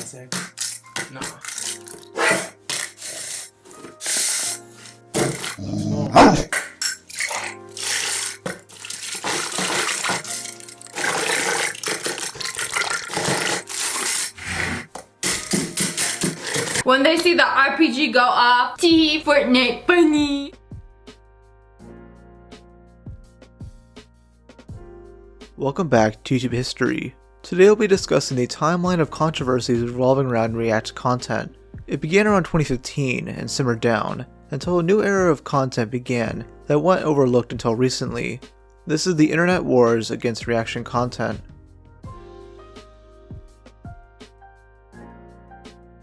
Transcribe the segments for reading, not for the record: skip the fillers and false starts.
sec. Nah. When they see the RPG go off, tee, Fortnite funny. Welcome back to YouTube History. Today we'll be discussing the timeline of controversies revolving around React content. It began around 2015 and simmered down until a new era of content began that went overlooked until recently. This is the internet wars against reaction content.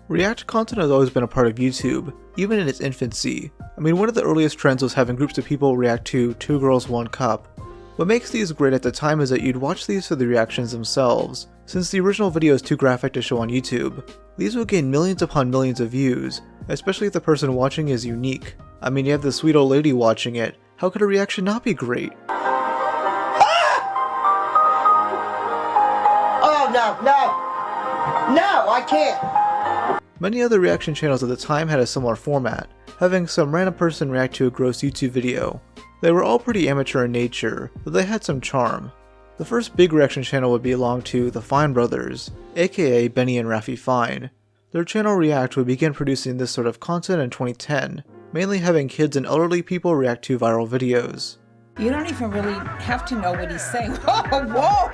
React content has always been a part of YouTube, even in its infancy. I mean, one of the earliest trends was having groups of people react to 2 Girls 1 Cup. What makes these great at the time is that you'd watch these for the reactions themselves. Since the original video is too graphic to show on YouTube, these would gain millions upon millions of views, especially if the person watching is unique. I mean, you have this sweet old lady watching it, how could a reaction not be great? Oh no, I can't! Many other reaction channels at the time had a similar format, having some random person react to a gross YouTube video. They were all pretty amateur in nature, but they had some charm. The first big reaction channel would belong to the Fine Brothers, aka Benny and Raffi Fine. Their channel React would begin producing this sort of content in 2010, mainly having kids and elderly people react to viral videos. You don't even really have to know what he's saying. Whoa!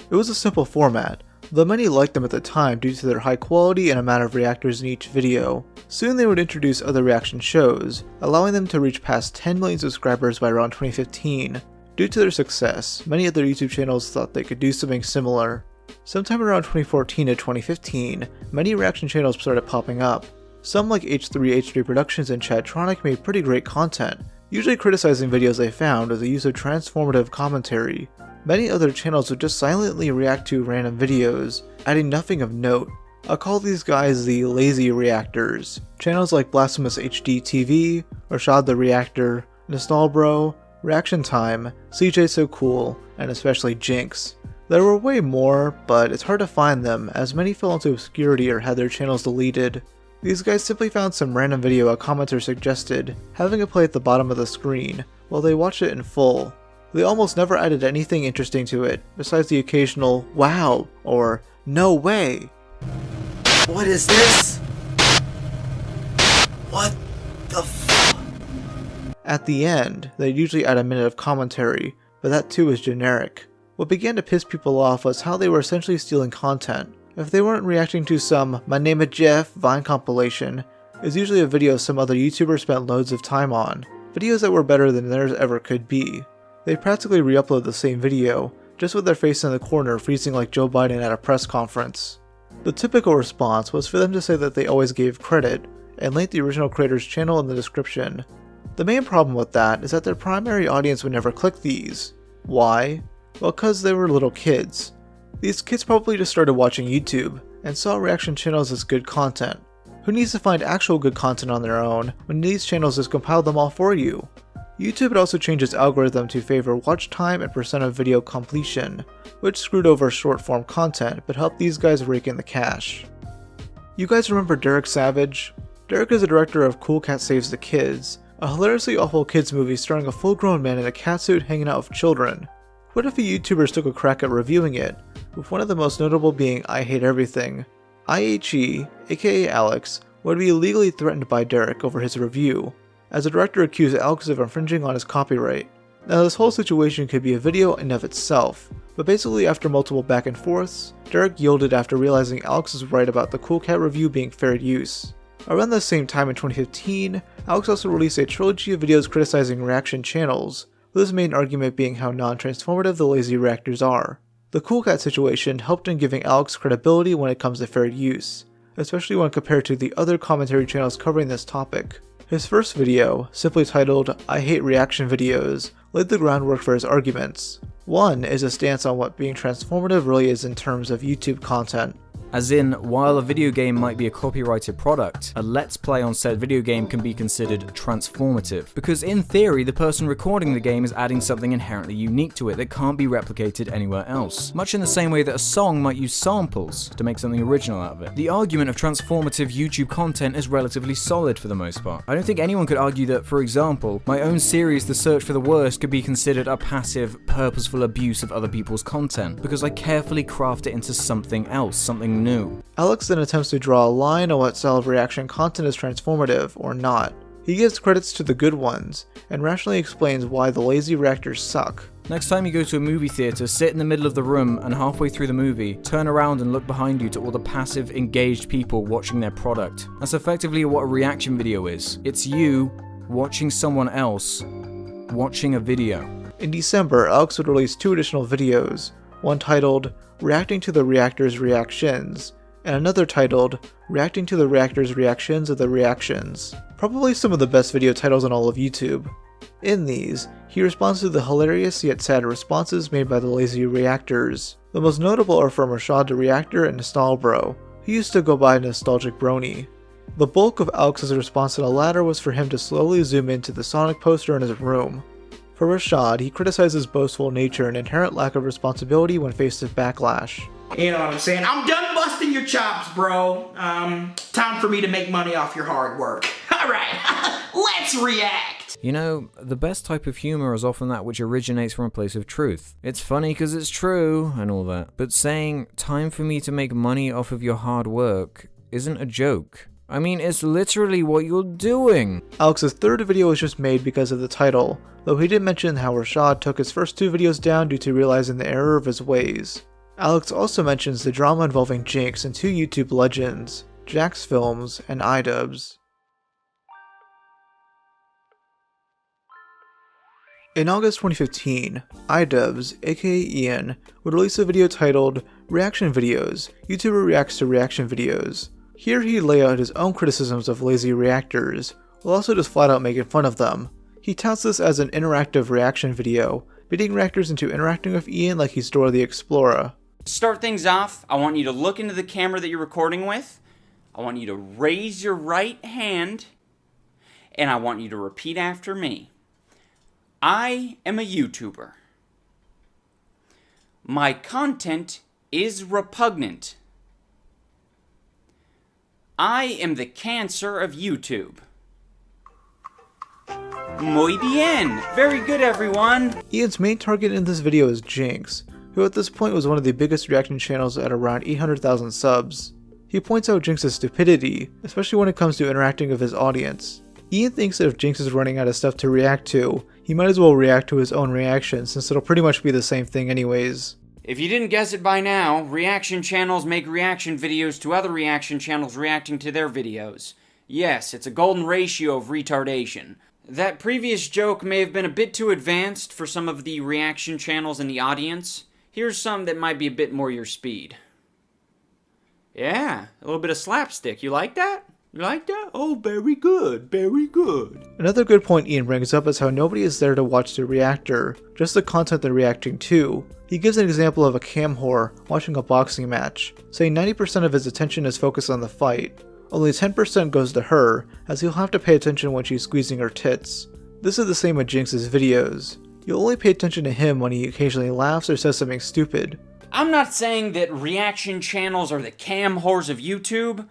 It was a simple format, though many liked them at the time due to their high quality and amount of reactors in each video. Soon they would introduce other reaction shows, allowing them to reach past 10 million subscribers by around 2015. Due to their success, many other YouTube channels thought they could do something similar. Sometime around 2014 to 2015, many reaction channels started popping up. Some like H3 Productions and Chadtronic made pretty great content, usually criticizing videos they found with the use of transformative commentary. Many other channels would just silently react to random videos, adding nothing of note. I'll call these guys the lazy reactors. Channels like Blasphemous HD TV, Rashad the Reactor, Nostalbro, Reaction Time, CJ So Cool, and especially Jinx. There were way more, but it's hard to find them as many fell into obscurity or had their channels deleted. These guys simply found some random video a commenter suggested, having it play at the bottom of the screen, while they watched it in full. They almost never added anything interesting to it, besides the occasional "wow" or "no way." What is this? What the f? At the end, they'd usually add a minute of commentary, but that too was generic. What began to piss people off was how they were essentially stealing content. If they weren't reacting to some "My Name is Jeff" Vine compilation, it's usually a video some other YouTuber spent loads of time on, videos that were better than theirs ever could be. They practically re-upload the same video, just with their face in the corner freezing like Joe Biden at a press conference. The typical response was for them to say that they always gave credit, and link the original creator's channel in the description. The main problem with that is that their primary audience would never click these. Why? Well, cause they were little kids. These kids probably just started watching YouTube, and saw reaction channels as good content. Who needs to find actual good content on their own, when these channels just compile them all for you? YouTube had also changed its algorithm to favor watch time and percent of video completion, which screwed over short form content but helped these guys rake in the cash. You guys remember Derek Savage? Derek is the director of Cool Cat Saves the Kids, a hilariously awful kids movie starring a full grown man in a catsuit hanging out with children. What if the YouTubers took a crack at reviewing it, with one of the most notable being I Hate Everything? IHE, aka Alex, would be legally threatened by Derek over his review, as the director accused Alex of infringing on his copyright. Now this whole situation could be a video in of itself, but basically after multiple back and forths, Derek yielded after realizing Alex was right about the Cool Cat review being fair use. Around the same time in 2015, Alex also released a trilogy of videos criticizing reaction channels, with his main argument being how non-transformative the lazy reactors are. The Cool Cat situation helped in giving Alex credibility when it comes to fair use, especially when compared to the other commentary channels covering this topic. His first video, simply titled I Hate Reaction Videos, laid the groundwork for his arguments. One is a stance on what being transformative really is in terms of YouTube content. As in, while a video game might be a copyrighted product, a let's play on said video game can be considered transformative, because in theory the person recording the game is adding something inherently unique to it that can't be replicated anywhere else, much in the same way that a song might use samples to make something original out of it. The argument of transformative YouTube content is relatively solid for the most part. I don't think anyone could argue that, for example, my own series The Search for the Worst could be considered a passive, purposeful abuse of other people's content, because I carefully craft it into something else, something new. Alex then attempts to draw a line on what style of reaction content is transformative or not. He gives credits to the good ones, and rationally explains why the lazy reactors suck. Next time you go to a movie theater, sit in the middle of the room and halfway through the movie, turn around and look behind you to all the passive, engaged people watching their product. That's effectively what a reaction video is. It's you watching someone else watching a video. In December, Alex would release 2 additional videos, one titled Reacting to the Reactors' Reactions, and another titled Reacting to the Reactors' Reactions of the Reactions. Probably some of the best video titles on all of YouTube. In these, he responds to the hilarious yet sad responses made by the lazy reactors. The most notable are from Rashad the Reactor and Nostalbro, who used to go by Nostalgic Brony. The bulk of Alex's response to the latter was for him to slowly zoom into the Sonic poster in his room. For Rashad, he criticizes boastful nature and inherent lack of responsibility when faced with backlash. You know what I'm saying? I'm done busting your chops, bro. Time for me to make money off your hard work. Alright, let's react! You know, the best type of humor is often that which originates from a place of truth. It's funny because it's true and all that, but saying, time for me to make money off of your hard work, isn't a joke. I mean, it's literally what you're doing. Alex's 3rd video was just made because of the title, though he did mention how Rashad took his first 2 videos down due to realizing the error of his ways. Alex also mentions the drama involving Jinx and 2 YouTube legends, Jacksfilms and Idubbbz. In August 2015, Idubbbz, aka Ian, would release a video titled Reaction Videos, YouTuber Reacts to Reaction Videos. Here he'd lay out his own criticisms of lazy reactors, while also just flat out making fun of them. He touts this as an interactive reaction video, baiting reactors into interacting with Ian like he's Dora the Explorer. To start things off, I want you to look into the camera that you're recording with. I want you to raise your right hand, and I want you to repeat after me. I am a YouTuber. My content is repugnant. I am the cancer of YouTube. Muy bien! Very good, everyone! Ian's main target in this video is Jinx, who at this point was one of the biggest reaction channels at around 800,000 subs. He points out Jinx's stupidity, especially when it comes to interacting with his audience. Ian thinks that if Jinx is running out of stuff to react to, he might as well react to his own reaction since it'll pretty much be the same thing anyways. If you didn't guess it by now, reaction channels make reaction videos to other reaction channels reacting to their videos. Yes, it's a golden ratio of retardation. That previous joke may have been a bit too advanced for some of the reaction channels in the audience. Here's some that might be a bit more your speed. Yeah, a little bit of slapstick. You like that? You like that? Oh, very good, very good. Another good point Ian brings up is how nobody is there to watch the reactor, just the content they're reacting to. He gives an example of a cam whore watching a boxing match, saying 90% of his attention is focused on the fight. Only 10% goes to her, as he'll have to pay attention when she's squeezing her tits. This is the same with Jinx's videos. You'll only pay attention to him when he occasionally laughs or says something stupid. I'm not saying that reaction channels are the cam whores of YouTube,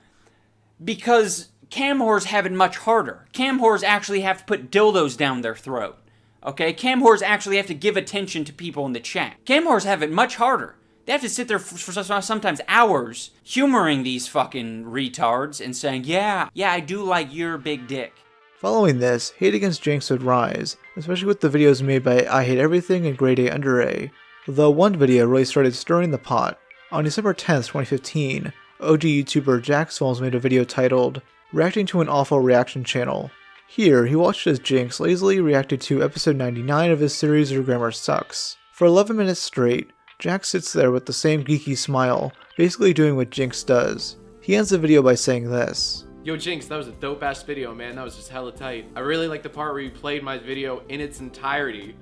because cam whores have it much harder. Cam whores actually have to put dildos down their throat. Okay? Cam whores actually have to give attention to people in the chat. Cam whores have it much harder. They have to sit there for sometimes hours humoring these fucking retards and saying, yeah, I do like your big dick. Following this, hate against Jinx would rise, especially with the videos made by I Hate Everything and Grade A Under A, though one video really started stirring the pot. On December 10th, 2015, OG YouTuber Jacksfilms made a video titled Reacting to an Awful Reaction Channel. Here, he watched as Jinx lazily reacted to episode 99 of his series Your Grammar Sucks. For 11 minutes straight, Jax sits there with the same geeky smile, basically doing what Jinx does. He ends the video by saying this. Yo Jinx, that was a dope ass video, man. That was just hella tight. I really like the part where you played my video in its entirety.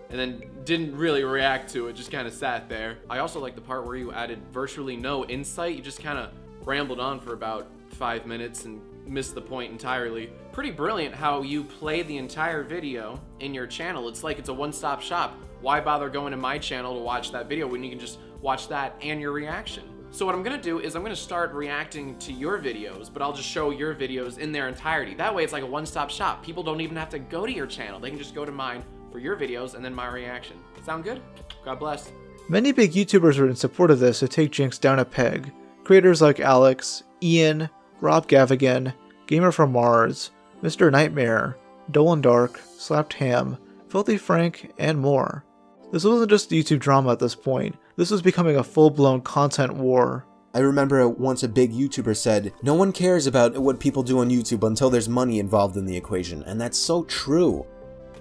and then didn't really react to it, just kind of sat there. I also like the part where you added virtually no insight. You just kind of rambled on for about 5 minutes and missed the point entirely. Pretty brilliant how you play the entire video in your channel. It's like it's a one-stop shop. Why bother going to my channel to watch that video when you can just watch that and your reaction? So what I'm gonna do is I'm gonna start reacting to your videos, but I'll just show your videos in their entirety. That way it's like a one-stop shop. People don't even have to go to your channel. They can just go to mine for your videos and then my reaction. Sound good? God bless. Many big YouTubers were in support of this to take Jinx down a peg. Creators like Alex, Ian, Rob Gavigan, Gamer from Mars, Mr. Nightmare, Dolan Dark, Slapped Ham, Filthy Frank, and more. This wasn't just YouTube drama at this point. This was becoming a full-blown content war. I remember once a big YouTuber said, "No one cares about what people do on YouTube until there's money involved in the equation," and that's so true.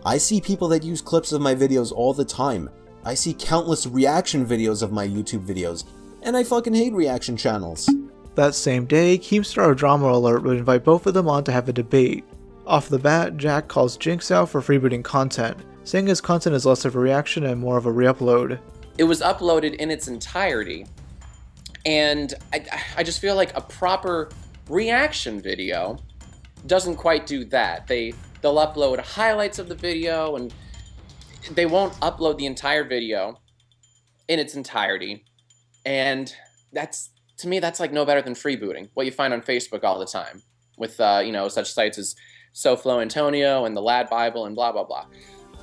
I see people that use clips of my videos all the time. I see countless reaction videos of my YouTube videos, and I fucking hate reaction channels. That same day, Keemstar Drama Alert would invite both of them on to have a debate. Off the bat, Jack calls Jinx out for freebooting content, saying his content is less of a reaction and more of a re-upload. It was uploaded in its entirety, and I just feel like a proper reaction video doesn't quite do that. They'll upload highlights of the video, and they won't upload the entire video in its entirety, and to me that's like no better than freebooting, what you find on Facebook all the time with such sites as SoFlo Antonio and the Lad Bible and blah blah blah.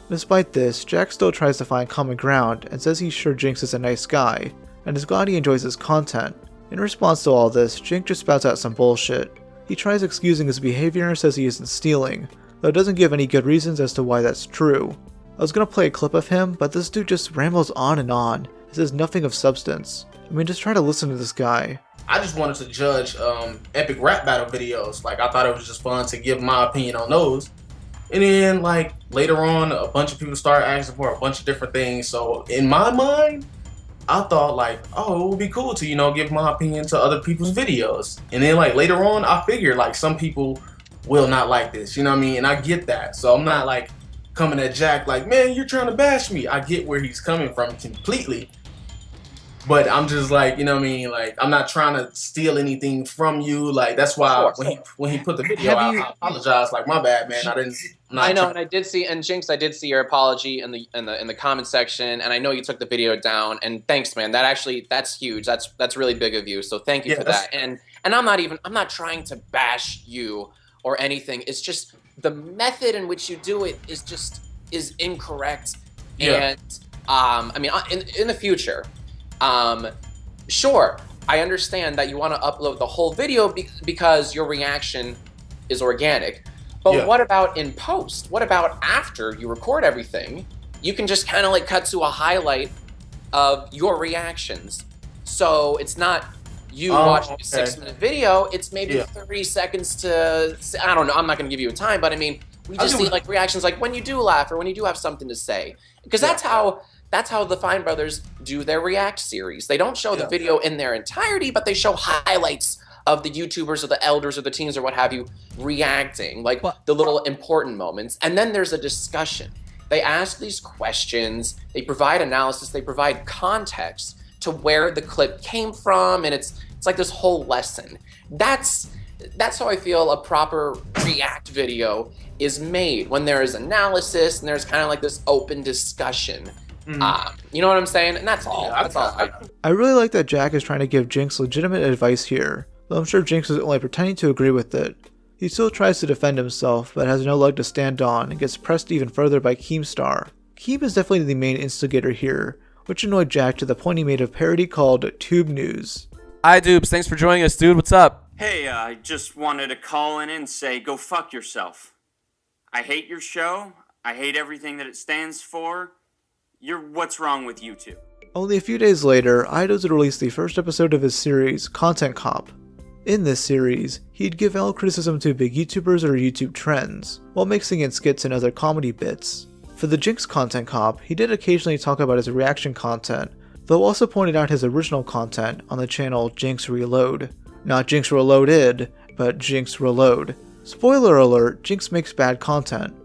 Despite this, Jack still tries to find common ground and says he's sure Jinx is a nice guy, and is glad he enjoys his content. In response to all this, Jinx just spouts out some bullshit. He tries excusing his behavior and says he isn't stealing, though doesn't give any good reasons as to why that's true. I was gonna play a clip of him, but this dude just rambles on and says nothing of substance. I mean, just try to listen to this guy. I just wanted to judge epic rap battle videos. Like, I thought it was just fun to give my opinion on those. And then, like, later on, a bunch of people started asking for a bunch of different things. So, in my mind, I thought, like, oh, it would be cool to, give my opinion to other people's videos. And then, like, later on, I figured, like, some people will not like this, you know what I mean? And I get that. So, I'm not, like, coming at Jack like, man, you're trying to bash me. I get where he's coming from completely. But I'm just like, you know what I mean? Like, I'm not trying to steal anything from you. Like, that's why when he put the video out, I apologize. Like, my bad, man. I know, and I did see, and Jinx, I did see your apology in the comment section, and I know you took the video down. And thanks, man. That's huge. That's really big of you. So thank you for that. And I'm not trying to bash you or anything. It's just the method in which you do it is incorrect. Yeah. And I mean, in the future. Sure, I understand that you want to upload the whole video because your reaction is organic. But what about in post? What about after you record everything? You can just kind of like cut to a highlight of your reactions. So it's not you watching a 6-minute video, it's maybe 30 seconds to, I don't know, I'm not going to give you a time, but I mean, we just see like reactions like when you do laugh or when you do have something to say. Because that's how the Fine Brothers do their React series. They don't show the video in their entirety, but they show highlights of the YouTubers or the elders or the teens or what have you reacting, like the little important moments. And then there's a discussion. They ask these questions, they provide analysis, they provide context to where the clip came from, and it's like this whole lesson. That's how I feel a proper React video is made, when there is analysis and there's kind of like this open discussion. You know what I'm saying? And that's all. I really like that Jack is trying to give Jinx legitimate advice here, though I'm sure Jinx is only pretending to agree with it. He still tries to defend himself, but has no leg to stand on and gets pressed even further by Keemstar. Keem is definitely the main instigator here, which annoyed Jack to the point he made a parody called Tube News. Idubbbz, thanks for joining us, dude. What's up? Hey, I just wanted to call in and say go fuck yourself. I hate your show. I hate everything that it stands for. You're what's wrong with YouTube. Only a few days later, Idubbbz would release the first episode of his series, Content Cop. In this series, he'd give out criticism to big YouTubers or YouTube trends, while mixing in skits and other comedy bits. For the Jinx Content Cop, he did occasionally talk about his reaction content, though also pointed out his original content on the channel Jinx Reload. Not Jinx Reloaded, but Jinx Reload. Spoiler alert, Jinx makes bad content.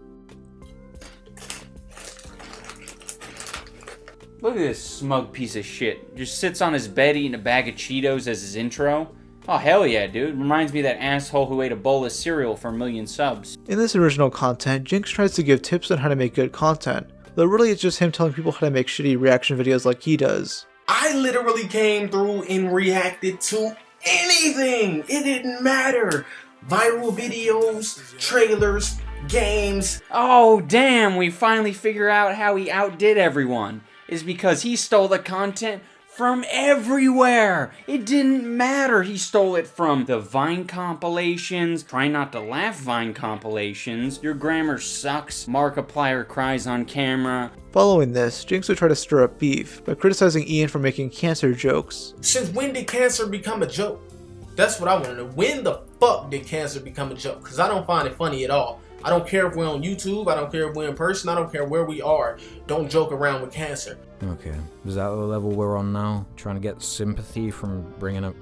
Look at this smug piece of shit. Just sits on his bed eating a bag of Cheetos as his intro. Oh, hell yeah, dude. Reminds me of that asshole who ate a bowl of cereal for 1 million subs. In this original content, Jinx tries to give tips on how to make good content, though really it's just him telling people how to make shitty reaction videos like he does. I literally came through and reacted to anything. It didn't matter. Viral videos, trailers, games. Oh, damn, we finally figure out how he outdid everyone. Is because he stole the content from everywhere. It didn't matter. He stole it from the Vine compilations, Try Not to Laugh Vine compilations, Your Grammar Sucks, Markiplier Cries on Camera. Following this, Jinx would try to stir up beef by criticizing Ian for making cancer jokes. Since when did cancer become a joke? That's what I want to know. When the fuck did cancer become a joke? Because I don't find it funny at all. I don't care if we're on YouTube, I don't care if we're in person, I don't care where we are. Don't joke around with cancer. Okay, is that the level we're on now? Trying to get sympathy from bringing up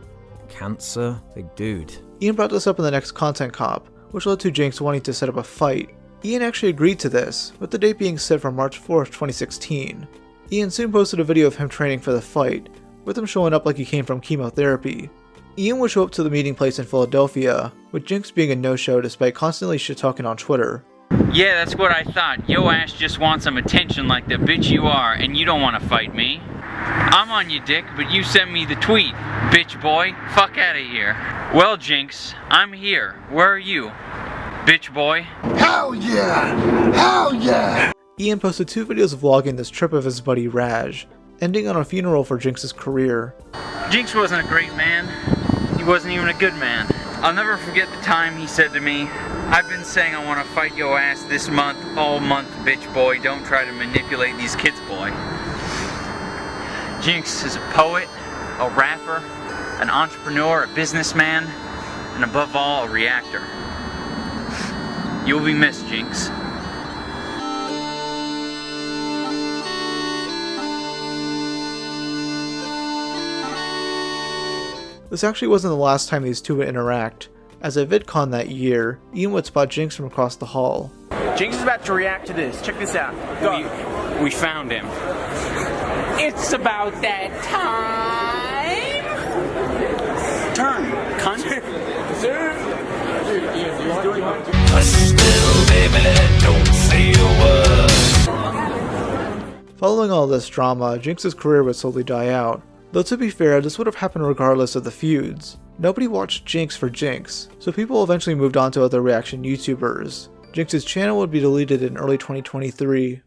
cancer? Big dude. Ian brought this up in the next Content Cop, which led to Jinx wanting to set up a fight. Ian actually agreed to this, with the date being set for March 4th, 2016. Ian soon posted a video of him training for the fight, with him showing up like he came from chemotherapy. Ian would show up to the meeting place in Philadelphia, with Jinx being a no-show despite constantly shit-talking on Twitter. Yeah, that's what I thought. Yo ass just wants some attention like the bitch you are, and you don't want to fight me. I'm on you, dick, but you sent me the tweet, bitch boy. Fuck out of here. Well, Jinx, I'm here. Where are you, bitch boy? Hell yeah! Hell yeah! Ian posted 2 videos vlogging this trip of his buddy Raj, ending on a funeral for Jinx's career. Jinx wasn't a great man. He wasn't even a good man. I'll never forget the time he said to me, I've been saying I want to fight your ass this month, all month, bitch boy. Don't try to manipulate these kids, boy. Jinx is a poet, a rapper, an entrepreneur, a businessman, and above all, a reactor. You'll be missed, Jinx. This actually wasn't the last time these two would interact, as at VidCon that year, Ian would spot Jinx from across the hall. Jinx is about to react to this. Check this out. We found him. It's about that time. Turn, cunt. Still, baby, don't say a word. Following all this drama, Jinx's career would slowly die out. Though to be fair, this would have happened regardless of the feuds. Nobody watched Jinx for Jinx, so people eventually moved on to other reaction YouTubers. Jinx's channel would be deleted in early 2023.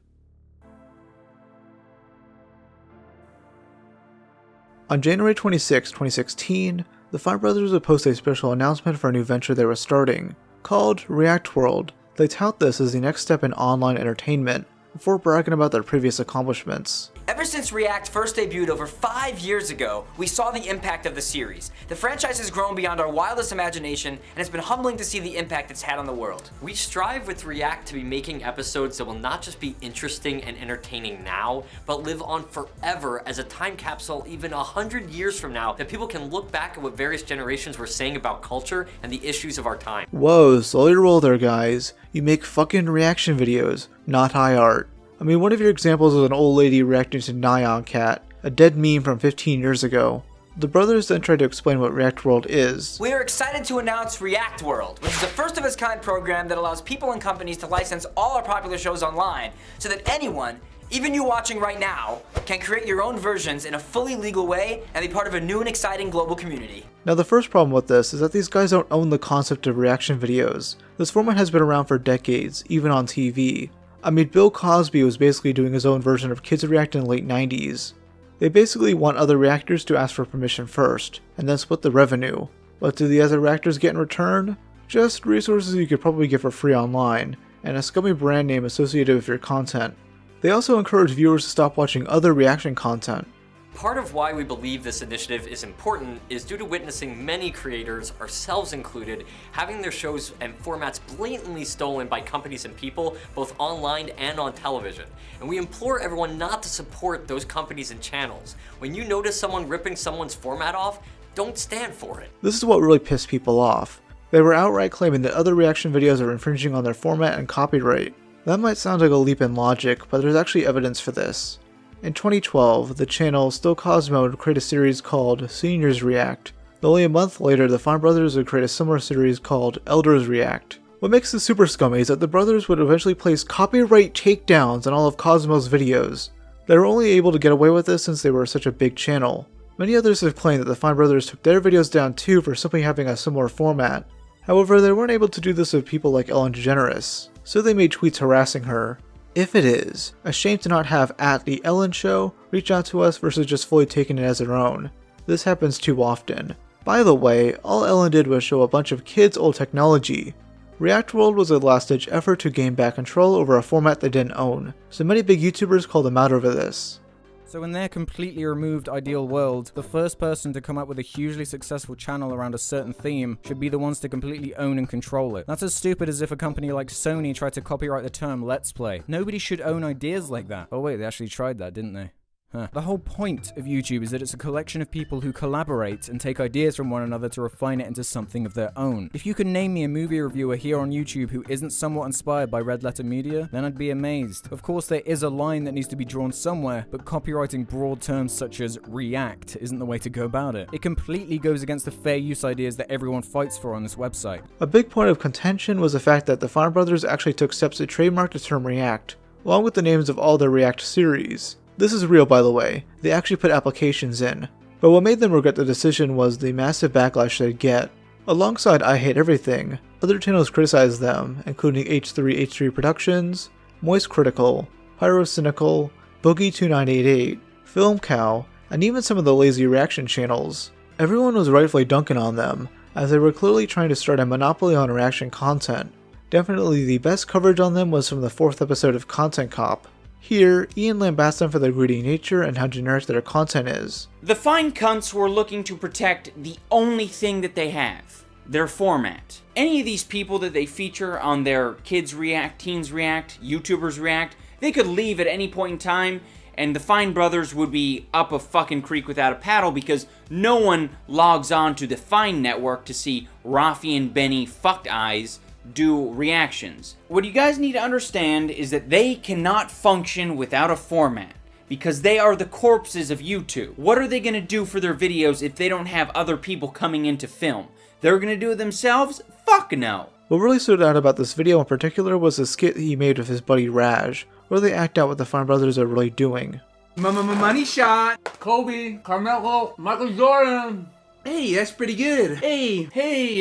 On January 26, 2016, the Fine Brothers would post a special announcement for a new venture they were starting, called React World. They tout this as the next step in online entertainment, before bragging about their previous accomplishments. Ever since React first debuted over 5 years ago, we saw the impact of the series. The franchise has grown beyond our wildest imagination, and it's been humbling to see the impact it's had on the world. We strive with React to be making episodes that will not just be interesting and entertaining now, but live on forever as a time capsule even 100 years from now that people can look back at what various generations were saying about culture and the issues of our time. Whoa, slow your roll there, guys. You make fucking reaction videos, not high art. I mean, one of your examples was an old lady reacting to Nyan Cat, a dead meme from 15 years ago. The brothers then tried to explain what React World is. We are excited to announce React World, which is a first-of-its-kind program that allows people and companies to license all our popular shows online, so that anyone, even you watching right now, can create your own versions in a fully legal way and be part of a new and exciting global community. Now the first problem with this is that these guys don't own the concept of reaction videos. This format has been around for decades, even on TV. I mean, Bill Cosby was basically doing his own version of Kids React in the late 90s. They basically want other reactors to ask for permission first, and then split the revenue. What do the other reactors get in return? Just resources you could probably get for free online, and a scummy brand name associated with your content. They also encourage viewers to stop watching other reaction content. Part of why we believe this initiative is important is due to witnessing many creators, ourselves included, having their shows and formats blatantly stolen by companies and people, both online and on television. And we implore everyone not to support those companies and channels. When you notice someone ripping someone's format off, don't stand for it. This is what really pissed people off. They were outright claiming that other reaction videos are infringing on their format and copyright. That might sound like a leap in logic, but there's actually evidence for this. In 2012, the channel Still Cosmo would create a series called Seniors React. Only a month later, the Fine Brothers would create a similar series called Elders React. What makes this super scummy is that the brothers would eventually place copyright takedowns on all of Cosmo's videos. They were only able to get away with this since they were such a big channel. Many others have claimed that the Fine Brothers took their videos down too for simply having a similar format. However, they weren't able to do this with people like Ellen DeGeneres, so they made tweets harassing her. If it is a shame to not have @The Ellen Show reach out to us versus just fully taking it as their own. This happens too often. By the way, all Ellen did was show a bunch of kids' old technology. React World was a last-ditch effort to gain back control over a format they didn't own, so many big YouTubers called them out over this. So in their completely removed ideal world, the first person to come up with a hugely successful channel around a certain theme should be the ones to completely own and control it. That's as stupid as if a company like Sony tried to copyright the term Let's Play. Nobody should own ideas like that. Oh wait, they actually tried that, didn't they? Huh. The whole point of YouTube is that it's a collection of people who collaborate and take ideas from one another to refine it into something of their own. If you can name me a movie reviewer here on YouTube who isn't somewhat inspired by Red Letter Media, then I'd be amazed. Of course, there is a line that needs to be drawn somewhere, but copywriting broad terms such as react isn't the way to go about it. It completely goes against the fair use ideas that everyone fights for on this website. A big point of contention was the fact that the Fine Brothers actually took steps to trademark the term React, along with the names of all their React series. This is real, by the way. They actually put applications in. But what made them regret the decision was the massive backlash they'd get. Alongside I Hate Everything, other channels criticized them, including H3H3 Productions, Moist Critical, Pyrocynical, Boogie2988, Film Cow, and even some of the lazy reaction channels. Everyone was rightfully dunking on them, as they were clearly trying to start a monopoly on reaction content. Definitely the best coverage on them was from the 4th episode of Content Cop. Here, Ian lambasts them for their greedy nature and how generic their content is. The fine cunts were looking to protect the only thing that they have, their format. Any of these people that they feature on their Kids React, Teens React, YouTubers React, they could leave at any point in time and the Fine Brothers would be up a fucking creek without a paddle because no one logs on to the Fine Network to see Rafi and Benny fucked eyes do reactions. What you guys need to understand is that they cannot function without a format because they are the corpses of YouTube. What are they going to do for their videos if they don't have other people coming in to film? They're going to do it themselves? Fuck no. What really stood out about this video in particular was the skit he made with his buddy Raj, where they act out what the Fine Brothers are really doing. Money shot. Kobe, Carmelo, Michael Jordan. Hey, that's pretty good. Hey,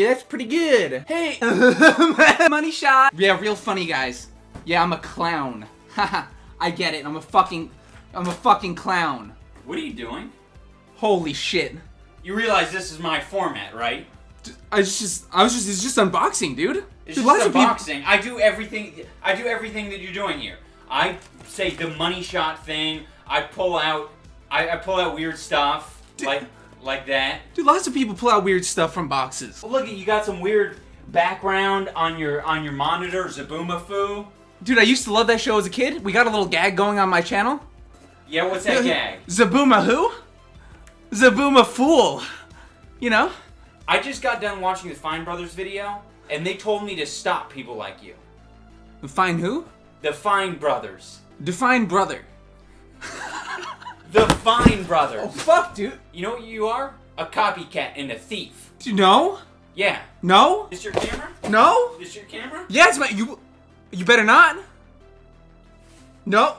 that's pretty good. Hey, money shot. Yeah, real funny, guys. Yeah, I'm a clown. Haha, I get it. I'm a fucking clown. What are you doing? Holy shit. You realize this is my format, right? It's just unboxing, dude. It's just unboxing. I do everything that you're doing here. I say the money shot thing. I pull out weird stuff like that. Dude, lots of people pull out weird stuff from boxes. Well, look, you got some weird background on your monitor, Zaboomafoo. Dude, I used to love that show as a kid. We got a little gag going on my channel. Yeah, what's that gag? Zabooma who? Zabooma fool. You know? I just got done watching the Fine Brothers video, and they told me to stop people like you. The Fine who? The Fine Brothers. Define brother. The Fine Brothers. Oh, fuck, dude. You know what you are? A copycat and a thief. No? Yeah. No? Is this your camera? No? Is this your camera? Yeah, it's my... You better not. No.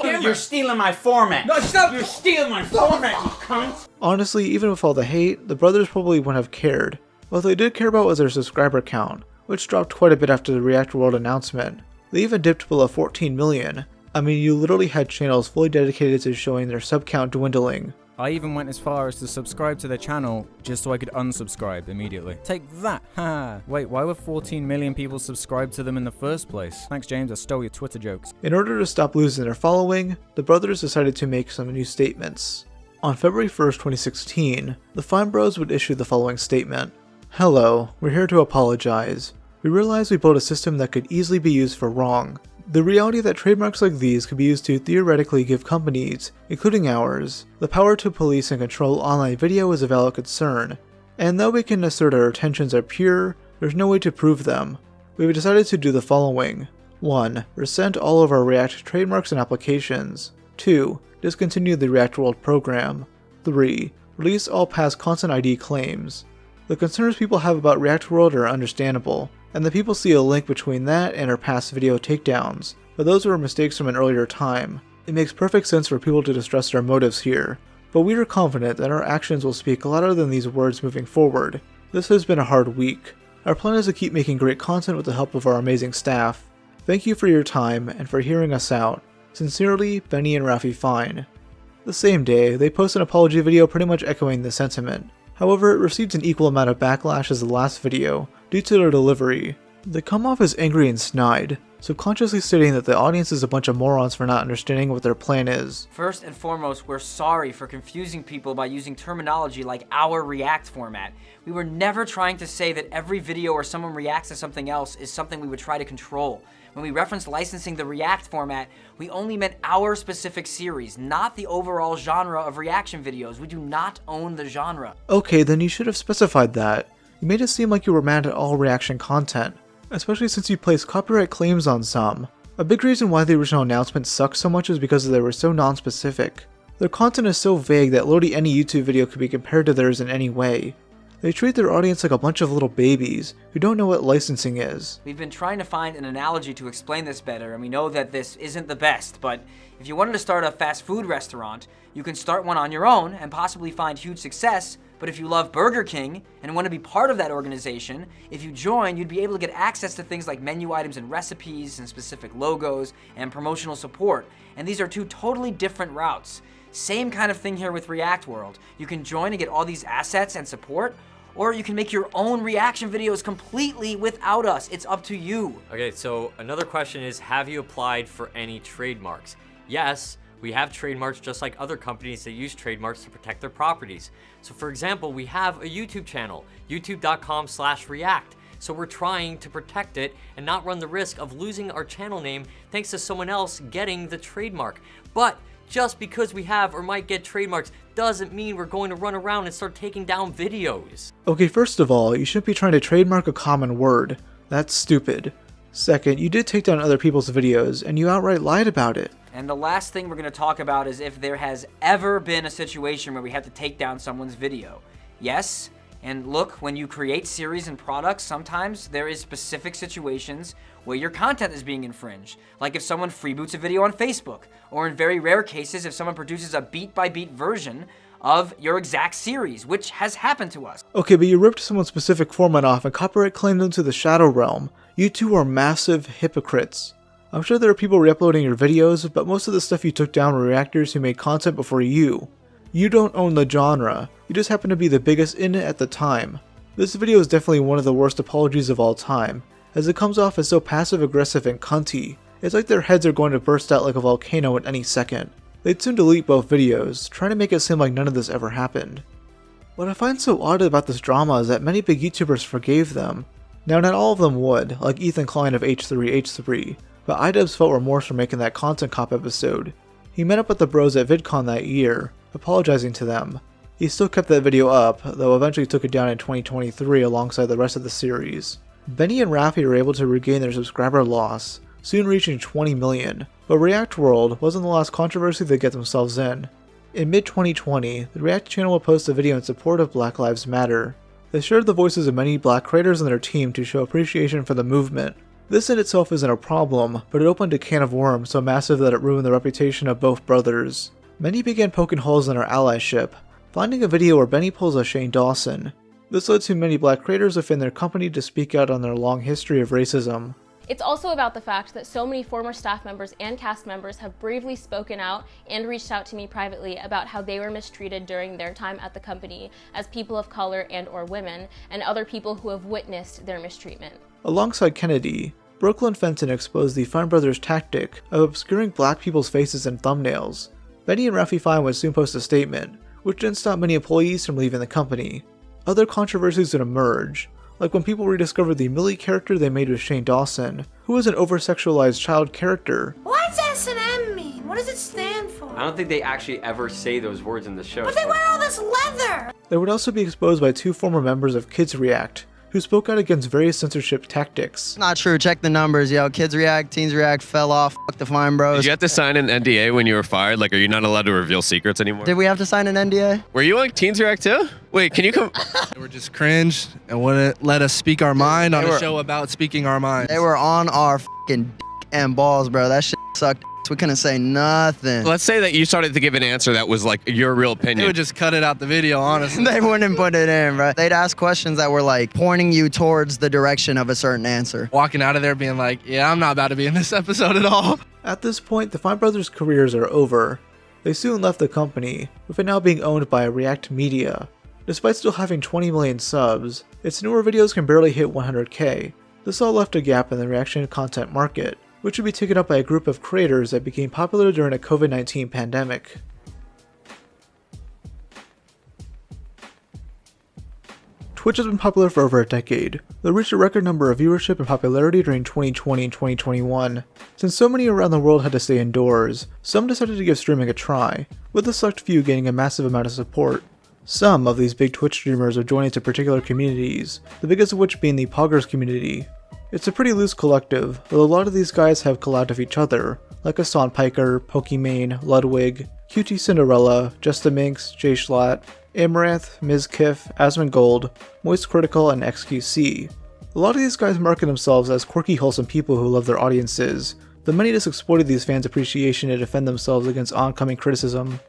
You're stealing my format. No, stop. You're stealing my format, you cunt. Honestly, even with all the hate, the brothers probably wouldn't have cared. What they did care about was their subscriber count, which dropped quite a bit after the React World announcement. They even dipped below 14 million. I mean, you literally had channels fully dedicated to showing their sub count dwindling. I even went as far as to subscribe to their channel just so I could unsubscribe immediately. Take that! Ha! Wait, why were 14 million people subscribed to them in the first place? Thanks, James, I stole your Twitter jokes. In order to stop losing their following, the brothers decided to make some new statements. On February 1st, 2016, the Fine Bros would issue the following statement. Hello, we're here to apologize. We realize we built a system that could easily be used for wrong. The reality that trademarks like these could be used to theoretically give companies, including ours, the power to police and control online video is a valid concern, and though we can assert our intentions are pure, there's no way to prove them. We've decided to do the following. 1. Rescind all of our React trademarks and applications. 2. discontinue the React World program. 3. Release all past content ID claims. The concerns people have about React World are understandable, and the people see a link between that and our past video takedowns, but those were mistakes from an earlier time. It makes perfect sense for people to distrust our motives here, but we are confident that our actions will speak louder than these words moving forward. This has been a hard week. Our plan is to keep making great content with the help of our amazing staff. Thank you for your time and for hearing us out. Sincerely, Benny and Rafi Fine. The same day, they post an apology video pretty much echoing the sentiment. However, it received an equal amount of backlash as the last video, due to their delivery. They come off as angry and snide, subconsciously stating that the audience is a bunch of morons for not understanding what their plan is. First and foremost, we're sorry for confusing people by using terminology like our React format. We were never trying to say that every video where someone reacts to something else is something we would try to control. When we referenced licensing the React format, we only meant our specific series, not the overall genre of reaction videos. We do not own the genre. Okay, then you should have specified that. You made it seem like you were mad at all reaction content, especially since you placed copyright claims on some. A big reason why the original announcement sucked so much is because they were so non-specific. Their content is so vague that literally any YouTube video could be compared to theirs in any way. They treat their audience like a bunch of little babies who don't know what licensing is. We've been trying to find an analogy to explain this better, and we know that this isn't the best, but if you wanted to start a fast food restaurant, you can start one on your own and possibly find huge success. But if you love Burger King and want to be part of that organization, if you join, you'd be able to get access to things like menu items and recipes and specific logos and promotional support. And these are two totally different routes. Same kind of thing here with React World. You can join and get all these assets and support, or you can make your own reaction videos completely without us. It's up to you. Okay, so another question is, have you applied for any trademarks? Yes, we have trademarks just like other companies that use trademarks to protect their properties. So for example, we have a YouTube channel, youtube.com/react. So we're trying to protect it and not run the risk of losing our channel name thanks to someone else getting the trademark. But just because we have or might get trademarks doesn't mean we're going to run around and start taking down videos. Okay, first of all, you shouldn't be trying to trademark a common word. That's stupid. Second, you did take down other people's videos, and you outright lied about it. And the last thing we're going to talk about is if there has ever been a situation where we have to take down someone's video. Yes, and look, when you create series and products, sometimes there is specific situations where your content is being infringed. Like if someone freeboots a video on Facebook, or in very rare cases, if someone produces a beat-by-beat version of your exact series, which has happened to us. Okay, but you ripped someone's specific format off and copyright claimed them to the Shadow Realm. You two are massive hypocrites. I'm sure there are people re-uploading your videos, but most of the stuff you took down were reactors who made content before you. You don't own the genre, you just happen to be the biggest in it at the time. This video is definitely one of the worst apologies of all time, as it comes off as so passive-aggressive and cunty. It's like their heads are going to burst out like a volcano at any second. They'd soon delete both videos, trying to make it seem like none of this ever happened. What I find so odd about this drama is that many big YouTubers forgave them. Now, not all of them would, like Ethan Klein of H3H3, but Idubbbz felt remorse for making that Content Cop episode. He met up with the bros at VidCon that year, apologizing to them. He still kept that video up, though eventually took it down in 2023 alongside the rest of the series. Benny and Rafi were able to regain their subscriber loss, soon reaching 20 million, but React World wasn't the last controversy they get themselves in. In mid-2020, the React channel would post a video in support of Black Lives Matter. They shared the voices of many black creators on their team to show appreciation for the movement. This in itself isn't a problem, but it opened a can of worms so massive that it ruined the reputation of both brothers. Many began poking holes in our allyship, finding a video where Benny pulls a Shane Dawson. This led to many black creators within their company to speak out on their long history of racism. It's also about the fact that so many former staff members and cast members have bravely spoken out and reached out to me privately about how they were mistreated during their time at the company as people of color and/or women, and other people who have witnessed their mistreatment. Alongside Kennedy, Brooklyn Fenton exposed the Fine Brothers' tactic of obscuring black people's faces in thumbnails. Benny and Rafi Fine would soon post a statement, which didn't stop many employees from leaving the company. Other controversies would emerge, like when people rediscovered the Millie character they made with Shane Dawson, who was an over-sexualized child character. What's S&M mean? What does it stand for? I don't think they actually ever say those words in the show. But they wear all this leather! They would also be exposed by two former members of Kids React, who spoke out against various censorship tactics. Not true, check the numbers, yo. Kids react, teens react, fell off, fuck the fine bros. Did you have to sign an NDA when you were fired? Like, are you not allowed to reveal secrets anymore? Did we have to sign an NDA? Were you on Teens React too? Wait, can you come? They were just cringe and wouldn't let us speak our mind on a show about speaking our minds. They were on our fucking dick and balls, bro. That shit sucked. We couldn't say nothing. Let's say that you started to give an answer that was like your real opinion. They would just cut it out the video, honestly. They wouldn't put it in, bro. They'd ask questions that were like pointing you towards the direction of a certain answer. Walking out of there being like, yeah, I'm not about to be in this episode at all. At this point, the Fine Brothers' careers are over. They soon left the company, with it now being owned by React Media. Despite still having 20 million subs, its newer videos can barely hit 100k. This all left a gap in the reaction content market, which would be taken up by a group of creators that became popular during a COVID-19 pandemic. Twitch has been popular for over a decade. They reached a record number of viewership and popularity during 2020 and 2021. Since so many around the world had to stay indoors, some decided to give streaming a try, with a select few gaining a massive amount of support. Some of these big Twitch streamers are joining to particular communities, the biggest of which being the Poggers community. It's a pretty loose collective, though a lot of these guys have collabed with each other, like Hasan, Pokimane, Ludwig, QT Cinderella, Justaminx, J Schlatt, Amaranth, Ms. Kiff, Asmongold, Moist Critical, and XQC. A lot of these guys market themselves as quirky, wholesome people who love their audiences, though many just exploited these fans' appreciation to defend themselves against oncoming criticism.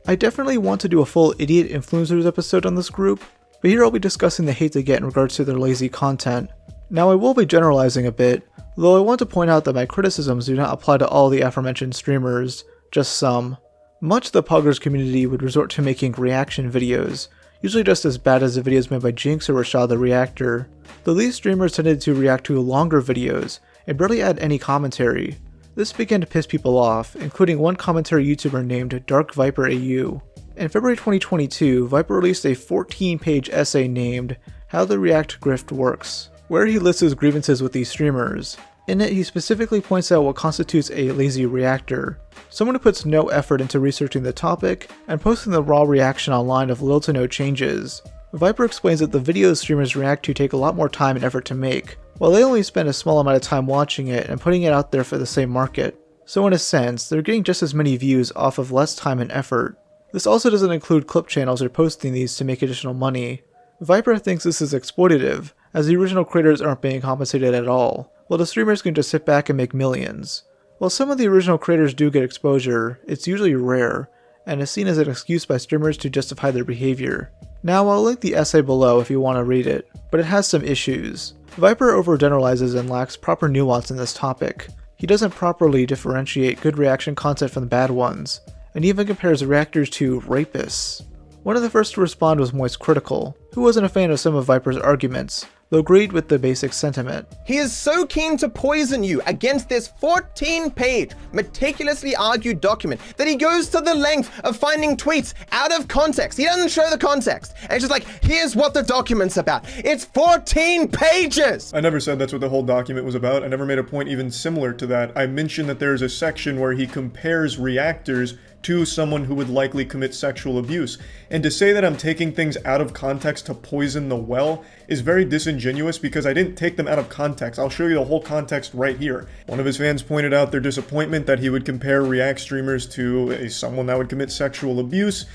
I definitely want to do a full Idiot Influencers episode on this group, but here I'll be discussing the hate they get in regards to their lazy content. Now I will be generalizing a bit, though I want to point out that my criticisms do not apply to all the aforementioned streamers, just some. Much of the Poggers community would resort to making reaction videos, usually just as bad as the videos made by Jinx or Rashad the Reactor, though these streamers tended to react to longer videos and barely add any commentary. This began to piss people off, including one commentary YouTuber named DarkViperAU. In February 2022, Viper released a 14-page essay named How the React Grift Works, where he lists his grievances with these streamers. In it, he specifically points out what constitutes a lazy reactor, someone who puts no effort into researching the topic and posting the raw reaction online of little to no changes. Viper explains that the videos streamers react to take a lot more time and effort to make, while they only spend a small amount of time watching it and putting it out there for the same market. So in a sense, they're getting just as many views off of less time and effort. This also doesn't include clip channels or posting these to make additional money. Viper thinks this is exploitative, as the original creators aren't being compensated at all, while the streamers can just sit back and make millions. While some of the original creators do get exposure, it's usually rare, and is seen as an excuse by streamers to justify their behavior. Now I'll link the essay below if you want to read it, but it has some issues. Viper overgeneralizes and lacks proper nuance in this topic. He doesn't properly differentiate good reaction content from the bad ones, and even compares reactors to rapists. One of the first to respond was Moist Critical, who wasn't a fan of some of Viper's arguments, though agreed with the basic sentiment. He is so keen to poison you against this 14-page, meticulously argued document that he goes to the length of finding tweets out of context. He doesn't show the context. And it's just like, here's what the document's about. It's 14 pages! I never said that's what the whole document was about. I never made a point even similar to that. I mentioned that there's a section where he compares reactors to someone who would likely commit sexual abuse. And to say that I'm taking things out of context to poison the well is very disingenuous because I didn't take them out of context. I'll show you the whole context right here. One of his fans pointed out their disappointment that he would compare React streamers to someone that would commit sexual abuse.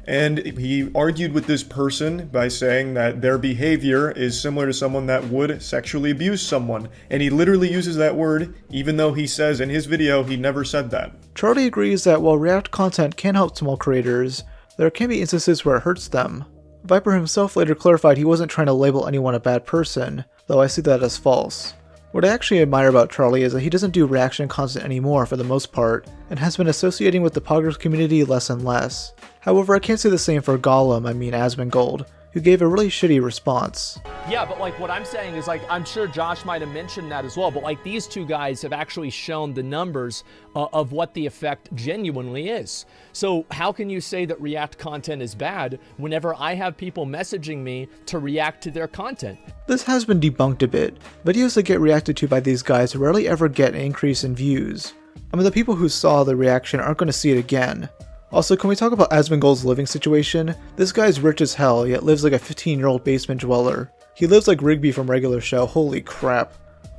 And he argued with this person by saying that their behavior is similar to someone that would sexually abuse someone. And he literally uses that word, even though he says in his video he never said that. Charlie agrees that while React content can help small creators, there can be instances where it hurts them. Viper himself later clarified he wasn't trying to label anyone a bad person, though I see that as false. What I actually admire about Charlie is that he doesn't do reaction content anymore for the most part, and has been associating with the Poggers community less and less. However, I can't say the same for Asmongold, who gave a really shitty response. Yeah, but like what I'm saying is like, I'm sure Josh might have mentioned that as well, but like these two guys have actually shown the numbers of what the effect genuinely is. So how can you say that React content is bad whenever I have people messaging me to react to their content? This has been debunked a bit. Videos that get reacted to by these guys rarely ever get an increase in views. I mean, the people who saw the reaction aren't going to see it again. Also, can we talk about Asmongold's living situation? This guy's rich as hell, yet lives like a 15-year-old basement dweller. He lives like Rigby from Regular Show, holy crap.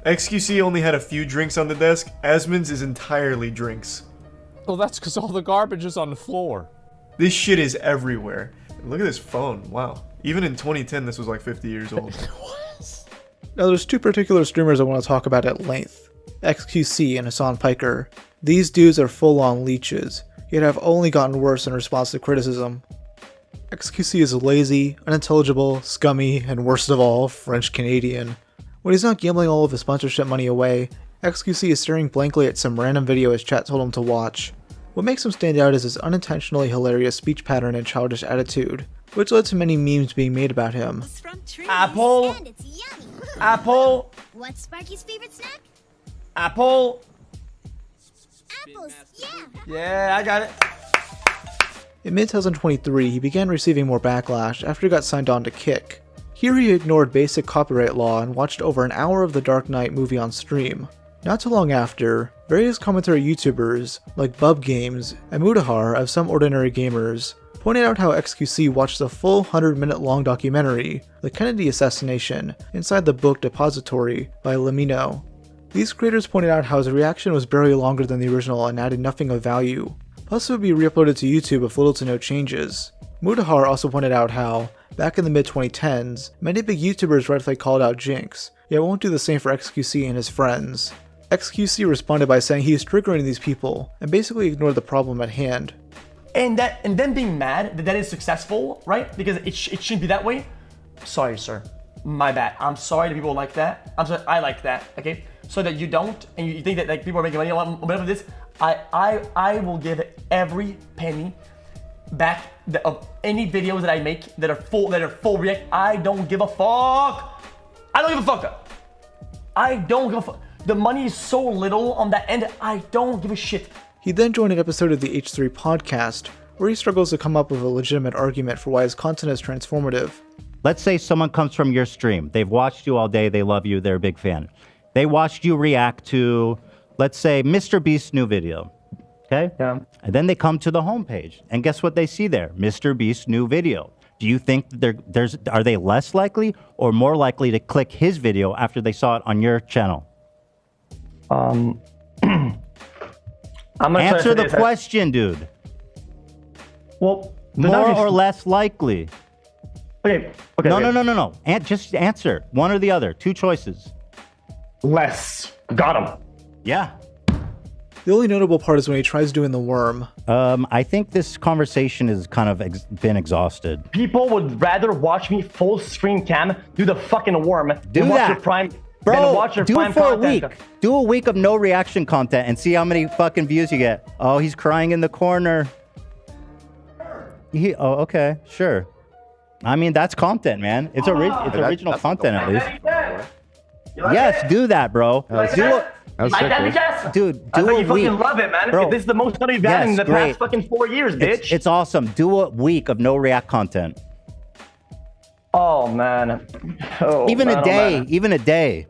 XQC only had a few drinks on the desk, Asmon's is entirely drinks. Well, that's because all the garbage is on the floor. This shit is everywhere. Look at this phone, wow. Even in 2010, this was like 50 years old. Now there's two particular streamers I want to talk about at length. XQC and Hasan Piker. These dudes are full-on leeches, yet have only gotten worse in response to criticism. XQC is lazy, unintelligible, scummy, and worst of all, French-Canadian. When he's not gambling all of his sponsorship money away, XQC is staring blankly at some random video his chat told him to watch. What makes him stand out is his unintentionally hilarious speech pattern and childish attitude, which led to many memes being made about him. Apple. Apple. What's Sparky's favorite snack? Apple. Apples, yeah. Yeah, I got it. In mid-2023, he began receiving more backlash after he got signed on to Kick. Here he ignored basic copyright law and watched over an hour of the Dark Knight movie on stream. Not too long after, various commentary YouTubers, like Bub Games and Mudahar of Some Ordinary Gamers, pointed out how XQC watched the full 100-minute long documentary, The Kennedy Assassination, inside the book Depository by Lamino. These creators pointed out how his reaction was barely longer than the original and added nothing of value. Plus, it would be re-uploaded to YouTube with little to no changes. Mudahar also pointed out how, back in the mid-2010s, many big YouTubers rightfully called out Jinx, yet won't do the same for XQC and his friends. XQC responded by saying he is triggering these people, and basically ignored the problem at hand. And then being mad that is successful, right? Because it shouldn't be that way. Sorry, sir. My bad. I'm sorry that people like that. I'm sorry, I like that, okay? So that you don't, and you think that like people are making money whatever this, I will give every penny back of any videos that I make that are full react. I don't give a fuck. I don't give a fuck. I don't give a fuck. The money is so little on that end. I don't give a shit. He then joined an episode of the H3 podcast, where he struggles to come up with a legitimate argument for why his content is transformative. Let's say someone comes from your stream. They've watched you all day. They love you. They're a big fan. They watched you react to, let's say, Mr. Beast's new video. Okay? Yeah. And then they come to the homepage. And guess what they see there? Mr. Beast's new video. Do you think that are they less likely or more likely to click his video after they saw it on your channel? I'm gonna answer the question, dude. Well, more or less likely. Okay. No. Just answer one or the other. Two choices. Less. Got him. Yeah. The only notable part is when he tries doing the worm. I think this conversation has kind of been exhausted. People would rather watch me full screen cam do the fucking worm than watch your prime. Bro, watch your do prime it for content. a week. Do a week of no reaction content and see how many fucking views you get. Oh, he's crying in the corner. Oh, okay, sure. I mean, that's content, man. It's original content at least. Yes, do that, bro. Do it. Dude, do you a week. fucking love it, man. Bro, This is the most money value in the past fucking 4 years, bitch. It's awesome. Do a week of no react content. Oh, man. Even a day.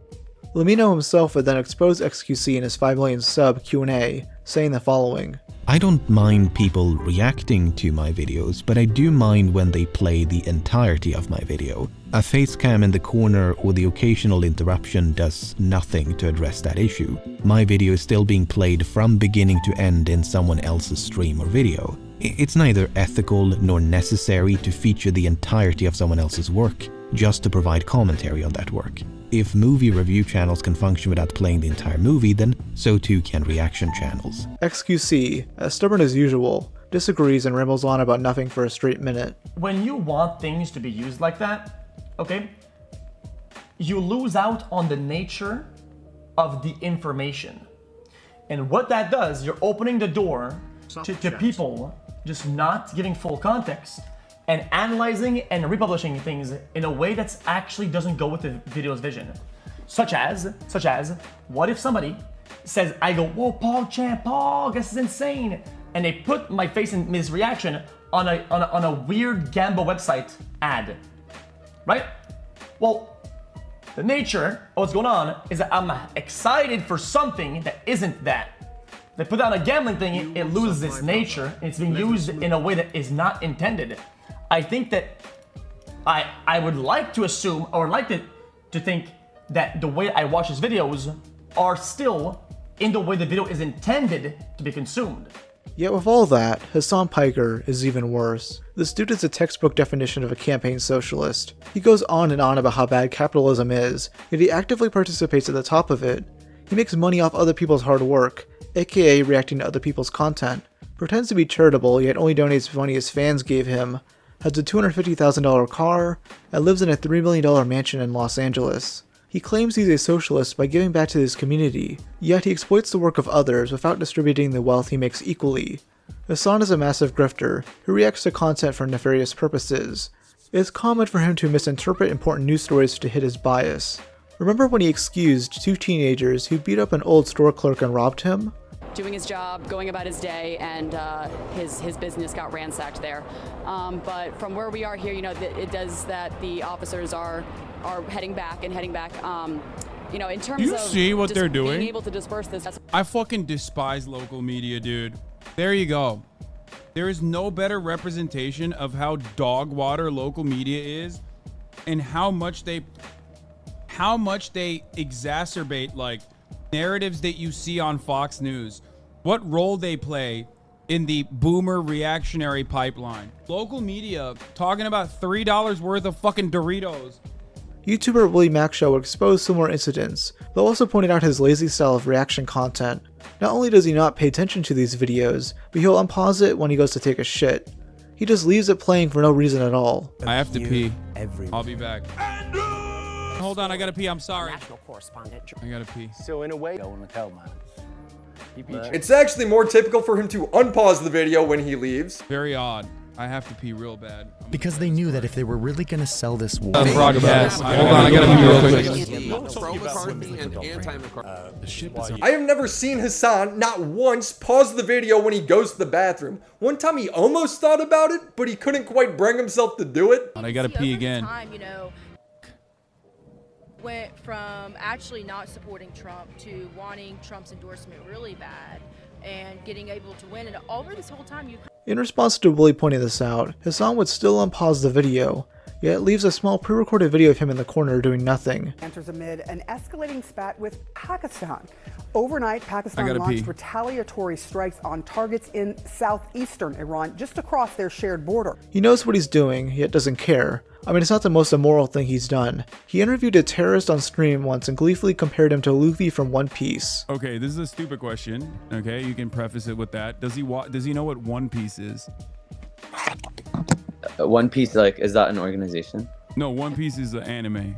Lamino himself would then expose XQC in his 5 million sub Q&A, saying the following. I don't mind people reacting to my videos, but I do mind when they play the entirety of my video. A face cam in the corner or the occasional interruption does nothing to address that issue. My video is still being played from beginning to end in someone else's stream or video. It's neither ethical nor necessary to feature the entirety of someone else's work, just to provide commentary on that work. If movie review channels can function without playing the entire movie, then so too can reaction channels. XQC, as stubborn as usual, disagrees and rambles on about nothing for a straight minute. When you want things to be used like that, okay, you lose out on the nature of the information. And what that does, you're opening the door to people just not giving full context and analyzing and republishing things in a way that actually doesn't go with the video's vision. Such as, what if somebody says, I go, whoa, Pog, this is insane. And they put my face in his reaction on a weird Gamba website ad, right? Well, the nature of what's going on is that I'm excited for something that isn't that. They put down a gambling thing, it loses its nature, and it's being used in a way that is not intended. I think that I would like to assume, or like to think that the way I watch his videos are still in the way the video is intended to be consumed. Yet with all that, Hasan Piker is even worse. This dude is a textbook definition of a campaign socialist. He goes on and on about how bad capitalism is, yet he actively participates at the top of it. He makes money off other people's hard work, aka reacting to other people's content, pretends to be charitable yet only donates money his fans gave him, has a $250,000 car, and lives in a $3 million mansion in Los Angeles. He claims he's a socialist by giving back to his community, yet he exploits the work of others without distributing the wealth he makes equally. Hasan is a massive grifter who reacts to content for nefarious purposes. It is common for him to misinterpret important news stories to hit his bias. Remember when he excused 2 teenagers who beat up an old store clerk and robbed him? Doing his job, going about his day, and his business got ransacked there. But from where we are here, you know, it does that the officers are heading back. In terms of you see what they're doing? Being able to disperse this. I fucking despise local media, dude. There you go. There is no better representation of how dog water local media is, and how much they exacerbate like narratives that you see on Fox News. What role they play in the boomer reactionary pipeline. Local media talking about $3 worth of fucking Doritos. YouTuber WillyMacShow would expose similar incidents, though also pointed out his lazy style of reaction content. Not only does he not pay attention to these videos, but he'll unpause it when he goes to take a shit. He just leaves it playing for no reason at all. I have to pee. I'll be back. Hold on, I gotta pee. I'm sorry. I gotta pee. So in a way, it's actually more typical for him to unpause the video when he leaves. Very odd. I have to pee real bad. Because they knew that if they were really gonna sell this war, broadcast. Hold on, I gotta pee real quick. I have never seen Hasan not once pause the video when he goes to the bathroom. One time he almost thought about it, but he couldn't quite bring himself to do it. I gotta pee again. Time, you know, went from actually not supporting Trump to wanting Trump's endorsement really bad and getting able to win. And over this whole time, you. In response to Willy pointing this out, Hasan would still unpause the video, yet leaves a small pre-recorded video of him in the corner doing nothing. Enters amid an escalating spat with Pakistan. Overnight, Pakistan launched retaliatory strikes on targets in southeastern Iran, just across their shared border. He knows what he's doing, yet doesn't care. I mean, it's not the most immoral thing he's done. He interviewed a terrorist on stream once and gleefully compared him to Luffy from One Piece. Okay, this is a stupid question. Okay, you can preface it with that. Does he know what One Piece is? One Piece, like, is that an organization? No, One Piece is an anime.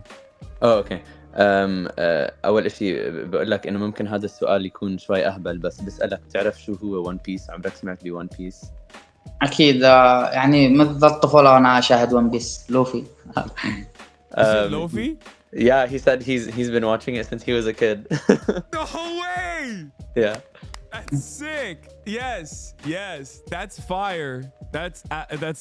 Oh, okay. أول شيء بقول لك إنه ممكن هذا السؤال يكون شوي أهبل بس بسألك تعرف شو هو One Piece؟ عمرك سمعت ب One Piece؟ أكيد يعني منذ الطفولة وأنا أشاهد ون بيس لوفي. Luffy? Yeah, he said he's been watching it since he was a kid. No way! Yeah. That's sick. Yes, that's fire. That's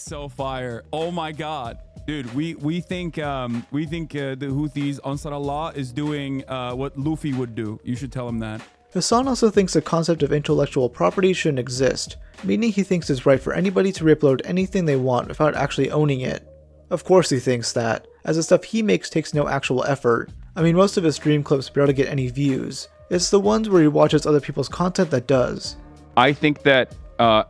so fire. Oh my god, dude. We think the Houthis Ansar Allah is doing what Luffy would do. You should tell him that. Hasan also thinks the concept of intellectual property shouldn't exist, meaning he thinks it's right for anybody to re-upload anything they want without actually owning it. Of course he thinks that, as the stuff he makes takes no actual effort. I mean, most of his stream clips barely get any views. It's the ones where he watches other people's content that does. I think that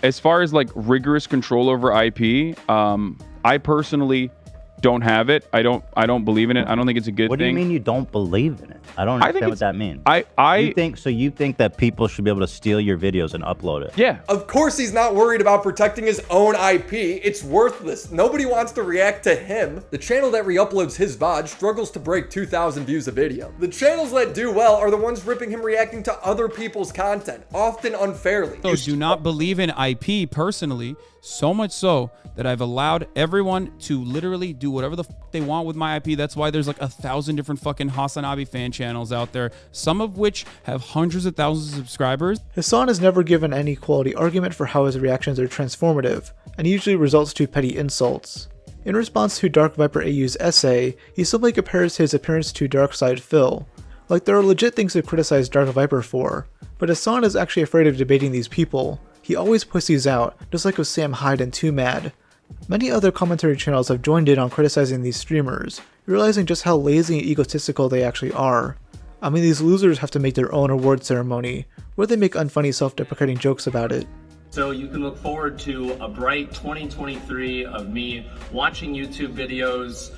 as far as like rigorous control over IP, I personally don't have it. I don't believe in it. I don't think it's a good thing. What do you mean you don't believe in it? I don't understand what that means. You think that people should be able to steal your videos and upload it? Yeah. Of course he's not worried about protecting his own IP. It's worthless. Nobody wants to react to him. The channel that re-uploads his VOD struggles to break 2,000 views a video. The channels that do well are the ones ripping him reacting to other people's content, often unfairly. So do not believe in IP personally, so much so that I've allowed everyone to literally do whatever the they want with my IP. That's why there's like 1,000 different fucking Hasan Abi fan channels out there, some of which have hundreds of thousands of subscribers. Hasan has never given any quality argument for how his reactions are transformative, and usually results to petty insults. In response to DarkViperAU's essay, he simply compares his appearance to Darkside Phil. Like, there are legit things to criticize Dark Viper for, but Hasan is actually afraid of debating these people. He always pussies out, just like with Sam Hyde and Too Mad. Many other commentary channels have joined in on criticizing these streamers, realizing just how lazy and egotistical they actually are. I mean, these losers have to make their own award ceremony, where they make unfunny self-deprecating jokes about it. So you can look forward to a bright 2023 of me watching YouTube videos,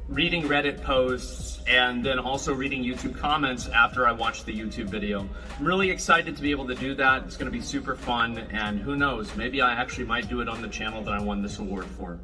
reading Reddit posts, and then also reading YouTube comments after I watch the YouTube video. I'm really excited to be able to do that. It's going to be super fun, and who knows, maybe I actually might do it on the channel that I won this award for.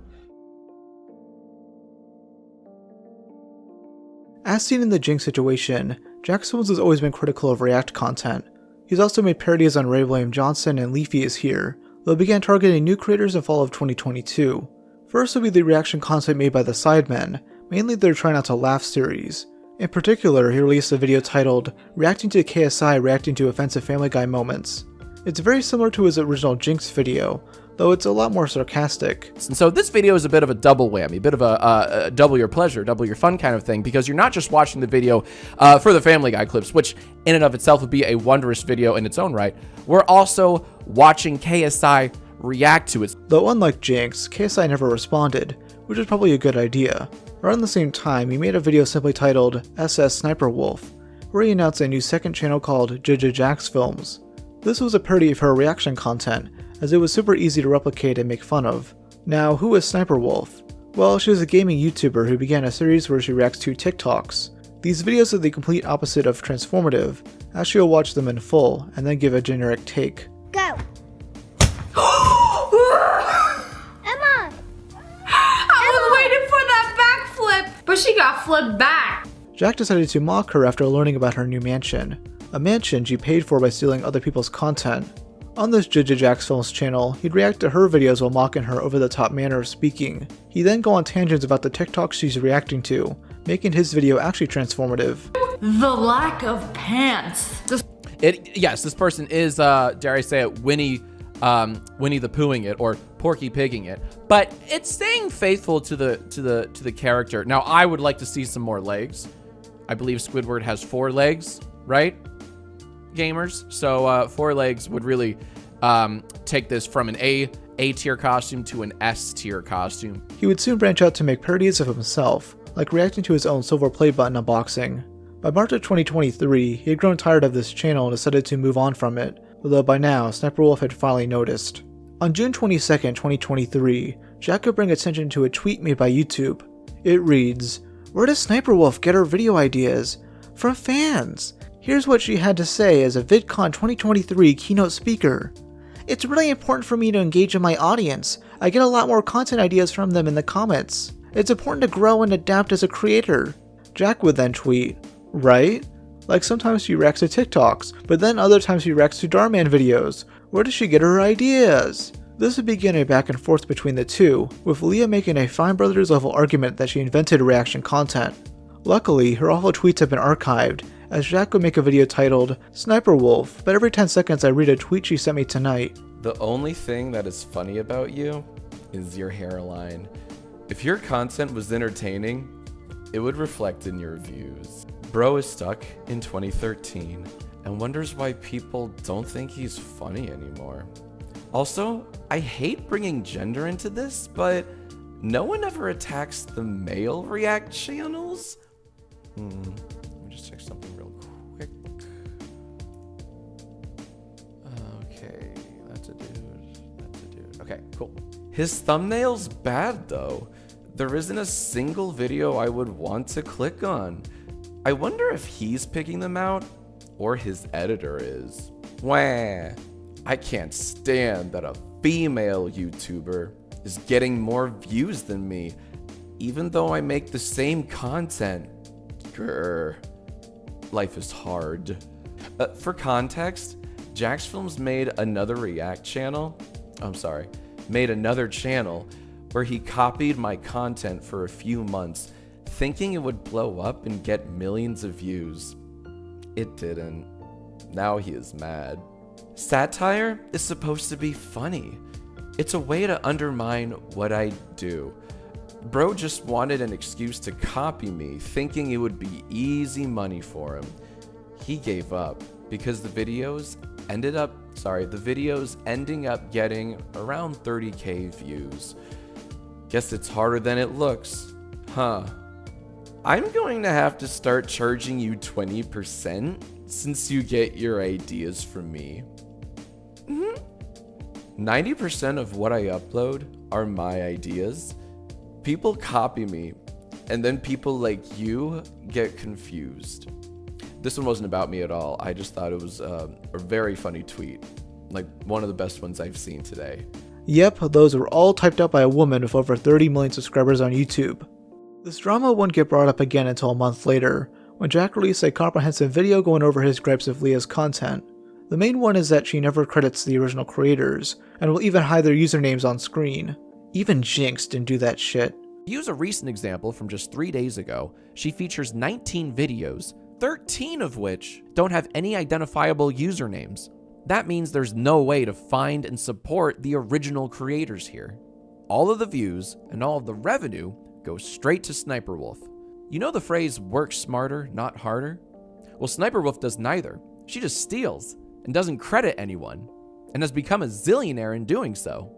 As seen in the Jinx situation, Jacksfilms has always been critical of React content. He's also made parodies on Ray William Johnson and Leafy is Here, though began targeting new creators in fall of 2022. First will be the reaction content made by the Sidemen, mainly their Try Not to Laugh series. In particular, he released a video titled Reacting to KSI Reacting to Offensive Family Guy Moments. It's very similar to his original Jinx video, though it's a lot more sarcastic. And so this video is a bit of a double whammy, a bit of a double your pleasure, double your fun kind of thing, because you're not just watching the video for the Family Guy clips, which in and of itself would be a wondrous video in its own right. We're also watching KSI react to it. Though unlike Jinx, KSI never responded, which is probably a good idea. Around the same time, he made a video simply titled Sssniperwolf, where he announced a new second channel called Jacksfilms. This was a parody of her reaction content, as it was super easy to replicate and make fun of. Now, who is Sssniperwolf? Well, she is a gaming YouTuber who began a series where she reacts to TikToks. These videos are the complete opposite of transformative, as she'll watch them in full and then give a generic take. Go. Emma! I was waiting for that backflip, but she got flipped back. Jack decided to mock her after learning about her new mansion. A mansion she paid for by stealing other people's content. On this Jacksfilms channel, he'd react to her videos while mocking her over-the-top manner of speaking. He'd then go on tangents about the TikToks she's reacting to, making his video actually transformative. The lack of pants. Yes, this person is, dare I say it, Winnie the Poohing it, or Porky Pigging it, but it's staying faithful to the character. Now, I would like to see some more legs. I believe Squidward has 4 legs, right? Gamers, so 4 legs would really take this from an A tier costume to an S tier costume. He would soon branch out to make parodies of himself, like reacting to his own silver play button unboxing. By March of 2023, he had grown tired of this channel and decided to move on from it, although by now, Sssniperwolf had finally noticed. On June 22nd, 2023, Jack could bring attention to a tweet made by YouTube. It reads, "Where does Sssniperwolf get her video ideas? From fans. Here's what she had to say as a VidCon 2023 keynote speaker. It's really important for me to engage in my audience. I get a lot more content ideas from them in the comments. It's important to grow and adapt as a creator." Jack would then tweet, "Right? Like sometimes she reacts to TikToks, but then other times she reacts to Darman videos. Where does she get her ideas?" This would begin a back and forth between the two, with Leah making a Fine Brothers level argument that she invented reaction content. Luckily, her awful tweets have been archived, as Jack would make a video titled Sssniperwolf, but every 10 seconds I read a tweet she sent me tonight. The only thing that is funny about you is your hairline. If your content was entertaining, it would reflect in your views. Bro is stuck in 2013 and wonders why people don't think he's funny anymore. Also, I hate bringing gender into this, but no one ever attacks the male React channels? Let me just check something real quick. Okay, that's a dude. Okay, cool. His thumbnail's bad though. There isn't a single video I would want to click on. I wonder if he's picking them out or his editor is. Wah! I can't stand that a female YouTuber is getting more views than me, even though I make the same content. Grr. Life is hard. For context, Jacksfilms made another channel where he copied my content for a few months, thinking it would blow up and get millions of views. It didn't. Now he is mad. Satire is supposed to be funny. It's a way to undermine what I do. Bro just wanted an excuse to copy me, thinking it would be easy money for him. He gave up because the videos ended up the videos ending up getting around 30k views. Guess it's harder than it looks. Huh. I'm going to have to start charging you 20% since you get your ideas from me. 90% of what I upload are my ideas. People copy me, and then people like you get confused. This one wasn't about me at all. I just thought it was a very funny tweet. Like one of the best ones I've seen today. Yep, those were all typed up by a woman with over 30 million subscribers on YouTube. This drama wouldn't get brought up again until a month later, when Jack released a comprehensive video going over his gripes with Leah's content. The main one is that she never credits the original creators, and will even hide their usernames on screen. Even Jinx didn't do that shit. To use a recent example from just 3 days ago, she features 19 videos, 13 of which don't have any identifiable usernames. That means there's no way to find and support the original creators here. All of the views and all of the revenue go straight to Sssniperwolf. You know the phrase, work smarter, not harder? Well, Sssniperwolf does neither. She just steals and doesn't credit anyone, and has become a zillionaire in doing so.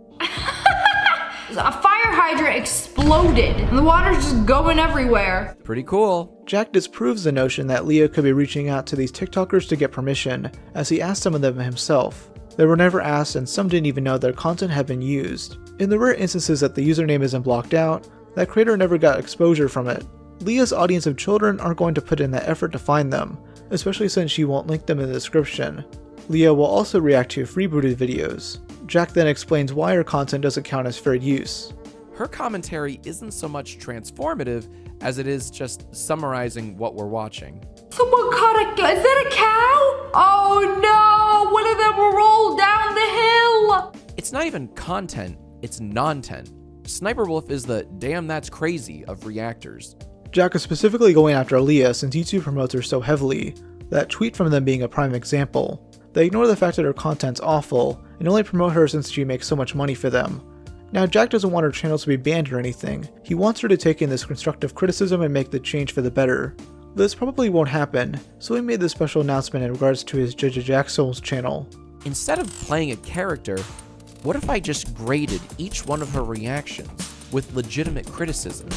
A fire hydrant exploded, and the water's just going everywhere. Pretty cool. Jack disproves the notion that Leah could be reaching out to these TikTokers to get permission, as he asked some of them himself. They were never asked, and some didn't even know their content had been used. In the rare instances that the username isn't blocked out, that creator never got exposure from it. Leah's audience of children aren't going to put in the effort to find them, especially since she won't link them in the description. Leah will also react to freebooted videos. Jack then explains why her content doesn't count as fair use. Her commentary isn't so much transformative as it is just summarizing what we're watching. Someone caught is that a cow? Oh no, one of them rolled down the hill. It's not even content, it's non-tent. Sssniperwolf is the damn that's crazy of reactors. Jack is specifically going after Leah since YouTube promotes her so heavily, that tweet from them being a prime example. They ignore the fact that her content's awful, and only promote her since she makes so much money for them. Now, Jack doesn't want her channel to be banned or anything. He wants her to take in this constructive criticism and make the change for the better. This probably won't happen, so he made this special announcement in regards to his Jacksfilms channel. Instead of playing a character, what if I just graded each one of her reactions with legitimate criticism?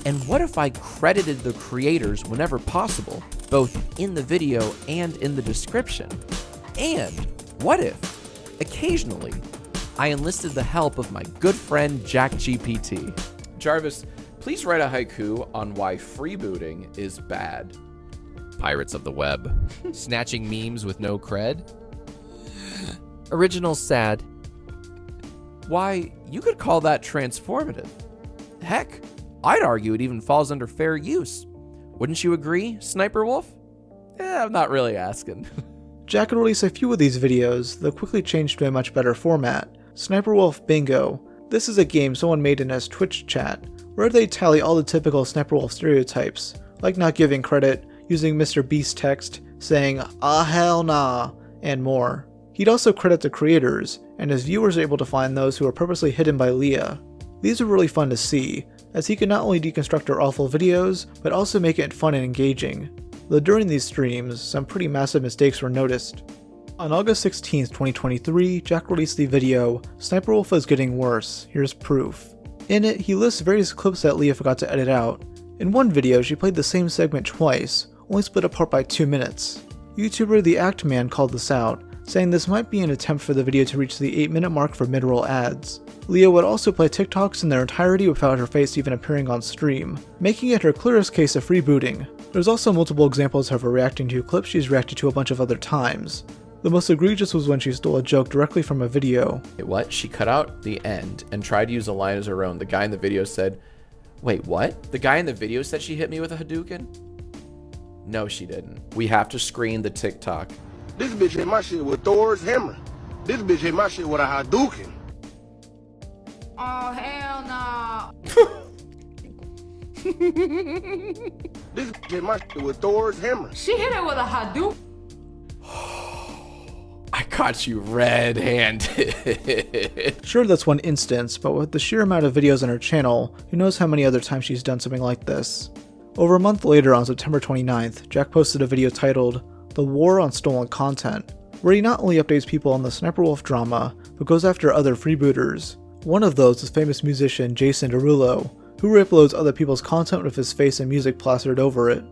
And what if I credited the creators whenever possible, both in the video and in the description? And what if, occasionally, I enlisted the help of my good friend JackGPT? Jarvis, please write a haiku on why freebooting is bad. Pirates of the web. Snatching memes with no cred. Original sad. Why, you could call that transformative. Heck, I'd argue it even falls under fair use. Wouldn't you agree, Sssniperwolf? I'm not really asking. Jack would release a few of these videos, though quickly changed to a much better format. Sniperwolf Bingo. This is a game someone made in his Twitch chat, where they tally all the typical Sniperwolf stereotypes, like not giving credit, using Mr. Beast text, saying, "Ah hell nah," and more. He'd also credit the creators, and his viewers are able to find those who are purposely hidden by Leah. These are really fun to see, as he can not only deconstruct her awful videos, but also make it fun and engaging. Though during these streams, some pretty massive mistakes were noticed. On August 16th, 2023, Jack released the video, "Sniperwolf is getting worse, here's proof." In it, he lists various clips that Leah forgot to edit out. In one video, she played the same segment twice, only split apart by 2 minutes. YouTuber The Act Man called this out, saying this might be an attempt for the video to reach the 8-minute mark for mid-roll ads. Leah would also play TikToks in their entirety without her face even appearing on stream, making it her clearest case of freebooting. There's also multiple examples of her reacting to clips she's reacted to a bunch of other times. The most egregious was when she stole a joke directly from a video. What? She cut out the end and tried to use a line as her own. The guy in the video said, "Wait, what? The guy in the video said she hit me with a Hadouken?" No, she didn't. We have to screen the TikTok. This bitch hit my shit with Thor's hammer. This bitch hit my shit with a Hadouken. Oh, hell nah. This bitch hit my shit with Thor's hammer. She hit it with a Hadouken. I caught you red-handed. Sure, that's one instance, but with the sheer amount of videos on her channel, who knows how many other times she's done something like this. Over a month later, on September 29th, Jack posted a video titled, "The War on Stolen Content." where he not only updates people on the Sssniperwolf drama, but goes after other freebooters. One of those is famous musician Jason Derulo, who re-uploads other people's content with his face and music plastered over it.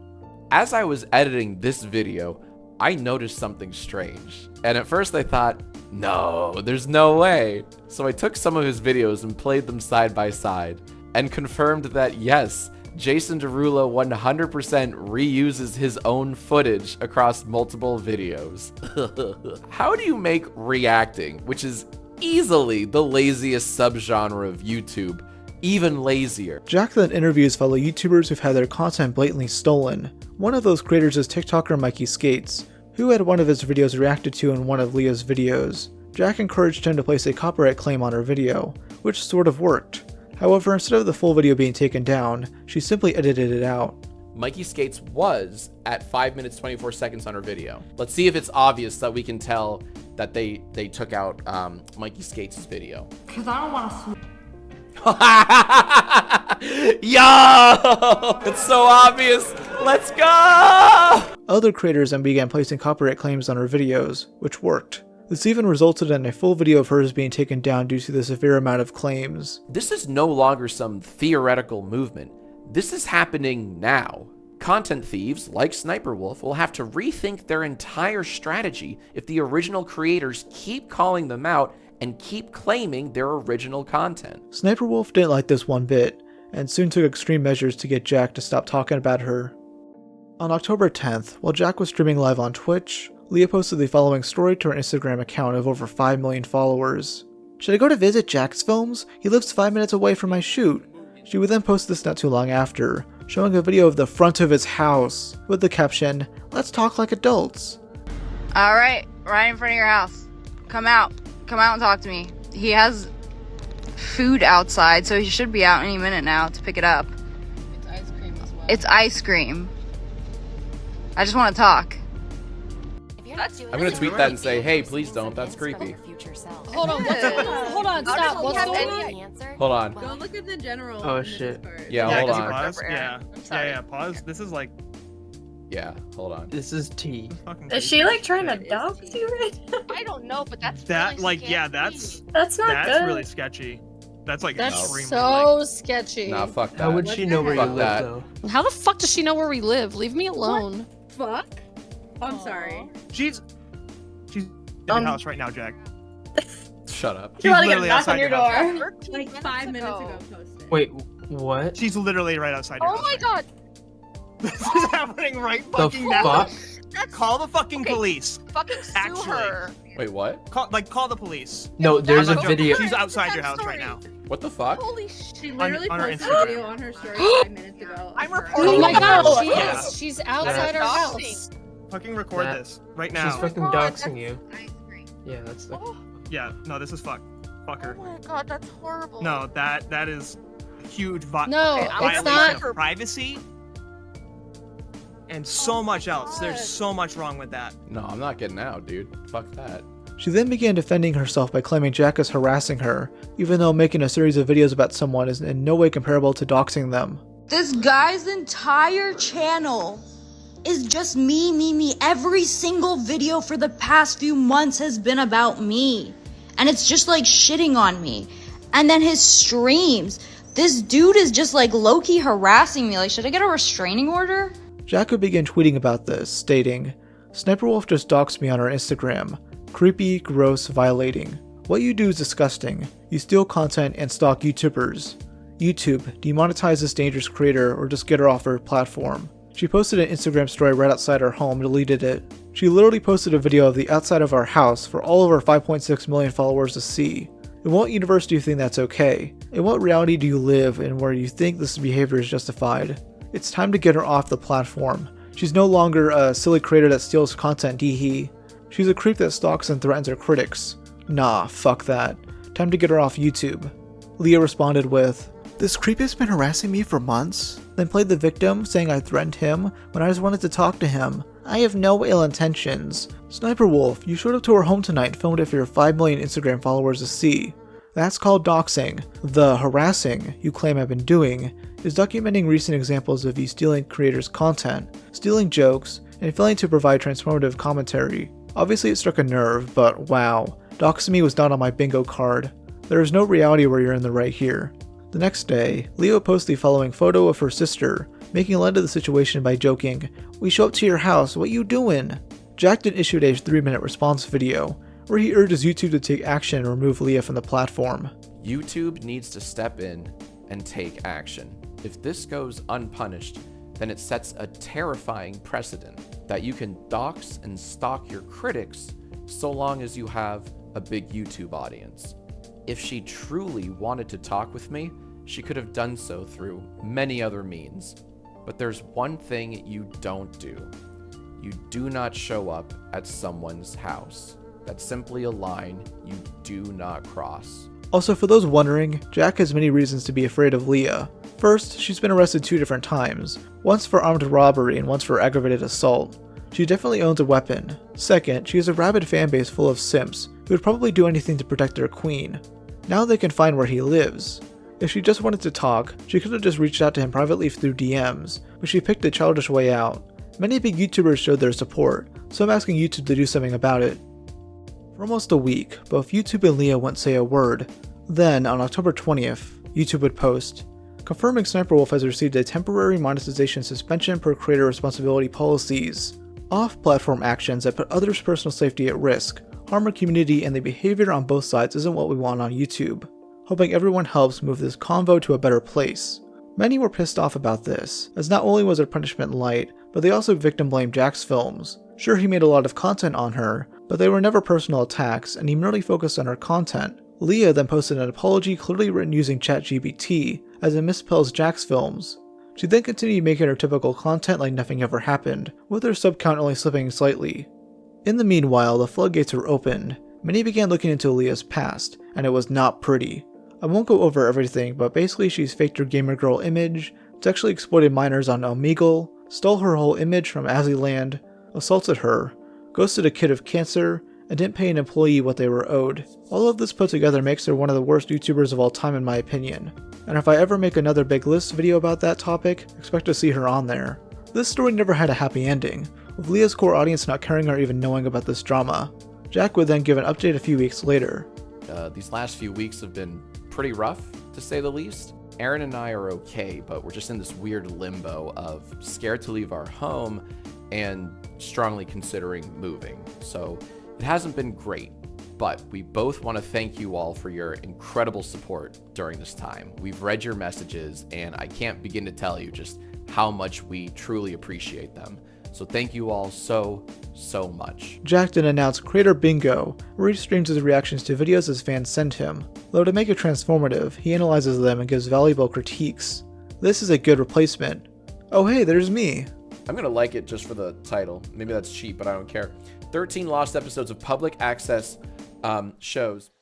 As I was editing this video, I noticed something strange. And at first I thought, no, there's no way. So I took some of his videos and played them side by side, and confirmed that yes, Jason Derulo 100% reuses his own footage across multiple videos. How do you make reacting, which is easily the laziest subgenre of YouTube, even lazier? Jack then interviews fellow YouTubers who've had their content blatantly stolen. One of those creators is TikToker Mikey Skates, who had one of his videos reacted to in one of Leah's videos. Jack encouraged him to place a copyright claim on her video, which sort of worked. However, instead of the full video being taken down, she simply edited it out. Mikey Skates was at 5 minutes 24 seconds on her video. Let's see if it's obvious that we can tell that they took out Mikey Skates' video. Cause I don't want to. Yo! It's so obvious! Let's go! Other creators then began placing copyright claims on her videos, which worked. This even resulted in a full video of hers being taken down due to the severe amount of claims. This is no longer some theoretical movement. This is happening now. Content thieves like Sssniperwolf will have to rethink their entire strategy if the original creators keep calling them out and keep claiming their original content. Sssniperwolf didn't like this one bit, and soon took extreme measures to get Jack to stop talking about her. On October 10th, while Jack was streaming live on Twitch, Leah posted the following story to her Instagram account of over 5 million followers. "Should I go to visit Jacksfilms? He lives 5 minutes away from my shoot." She would then post this not too long after, showing a video of the front of his house, with the caption, "Let's talk like adults." Alright, right in front of your house. Come out and talk to me. He has food outside, so he should be out any minute now to pick it up. It's ice cream as well. It's ice cream. I just want to talk. I'm gonna tweet that and say, hey, please don't, that's creepy. Hold on, hold on, stop. Hold on. Go look at the general. Oh shit. Yeah, hold on. Pause. Yeah, pause. This is like... Yeah, hold on. This is tea. Is she like trying to dox you right now? I don't know, but that's that, really like, scary. yeah, that's not that's good. really sketchy. That's like That's extremely, so sketchy. Nah, fuck that. How would she know where you live, though? How the fuck does she know where we live? Leave me alone. Fuck? I'm sorry. She's in the house right now, Jack. Shut up. She's literally outside your house. Like 5 minutes ago posted. Wait, what? She's literally right outside your Oh house. my god. This is happening right fucking now. Call the fucking police. Fucking sue her. Wait, what? Call the police. No, there's a I'm video. She's outside your house right now. What the fuck? Holy shit. She literally on her posted Instagram. a video on her story 5 minutes ago. I'm reporting. Oh my god, she Yeah. is. She's outside our house. Fucking record this right now. She's fucking doxing you. Yeah, that's the. Yeah, no, this is fuck her. Oh my god, that's horrible. No, that is a huge No, it's violation not. of privacy and so much else. There's so much wrong with that. No, I'm not getting out, dude. Fuck that. She then began defending herself by claiming Jack is harassing her, even though making a series of videos about someone is in no way comparable to doxing them. This guy's entire channel is just me. Every single video for the past few months has been about me. And it's just like shitting on me. And then his streams, this dude is just like low-key harassing me. Like, should I get a restraining order? Jack would begin tweeting about this, stating, "Sssniperwolf just doxed me on her Instagram. Creepy, gross, violating. What you do is disgusting. You steal content and stalk YouTubers. YouTube, demonetize this dangerous creator or just get her off her platform." She posted an Instagram story right outside her home and deleted it. She literally posted a video of the outside of our house for all of our 5.6 million followers to see. In what universe do you think that's okay? In what reality do you live in where you think this behavior is justified? It's time to get her off the platform. She's no longer a silly creator that steals content, hee. She's a creep that stalks and threatens her critics. Nah, fuck that. Time to get her off YouTube. Leah responded with, "This creep has been harassing me for months," then played the victim, saying I threatened him when I just wanted to talk to him. I have no ill intentions. Sssniperwolf, you showed up to her home tonight and filmed it for your 5 million Instagram followers to see. That's called doxing. The harassing you claim I've been doing is documenting recent examples of you stealing creators' content, stealing jokes, and failing to provide transformative commentary. Obviously it struck a nerve, but wow, doxing me was not on my bingo card. There is no reality where you're in the right here. The next day, Leo posts the following photo of her sister, making light of the situation by joking, "We show up to your house, what you doing?" Jack then issued a 3-minute response video, where he urges YouTube to take action and remove Leah from the platform. YouTube needs to step in and take action. If this goes unpunished, then it sets a terrifying precedent that you can dox and stalk your critics so long as you have a big YouTube audience. If she truly wanted to talk with me, she could have done so through many other means. But there's one thing you don't do. You do not show up at someone's house. That's simply a line you do not cross. Also, for those wondering, Jack has many reasons to be afraid of Leah. First, she's been arrested 2 different times, once for armed robbery and once for aggravated assault. She definitely owns a weapon. Second, she has a rabid fanbase full of simps who would probably do anything to protect their queen. Now they can find where he lives. If she just wanted to talk, she could have just reached out to him privately through DMs, but she picked a childish way out. Many big YouTubers showed their support, so I'm asking YouTube to do something about it. For almost a week, both YouTube and Leah wouldn't say a word. Then, on October 20th, YouTube would post, confirming Sssniperwolf has received a temporary monetization suspension per creator responsibility policies. Off-platform actions that put others' personal safety at risk, harm our community, and the behavior on both sides isn't what we want on YouTube. Hoping everyone helps move this convo to a better place. Many were pissed off about this, as not only was their punishment light, but they also victim blamed Jacksfilms. Sure, he made a lot of content on her, but they were never personal attacks, and he merely focused on her content. Leah then posted an apology clearly written using ChatGPT, as it misspells Jacksfilms. She then continued making her typical content like nothing ever happened, with her sub count only slipping slightly. In the meanwhile, the floodgates were opened. Many began looking into Leah's past, and it was not pretty. I won't go over everything, but basically she's faked her gamer girl image, sexually exploited minors on Omegle, stole her whole image from Azzyland, assaulted her, ghosted a kid of cancer, and didn't pay an employee what they were owed. All of this put together makes her one of the worst YouTubers of all time in my opinion. And if I ever make another big list video about that topic, expect to see her on there. This story never had a happy ending, with Leah's core audience not caring or even knowing about this drama. Jack would then give an update a few weeks later. These last few weeks have been pretty rough, to say the least. Aaron and I are okay, but we're just in this weird limbo of scared to leave our home and strongly considering moving. So it hasn't been great, but we both want to thank you all for your incredible support during this time. We've read your messages, and I can't begin to tell you just how much we truly appreciate them. So thank you all so much. Jack then announced Creator Bingo, where he streams his reactions to videos his fans send him. Though to make it transformative, he analyzes them and gives valuable critiques. This is a good replacement. Oh hey, there's me. I'm gonna like it just for the title. Maybe that's cheap, but I don't care. 13 lost episodes of public access shows.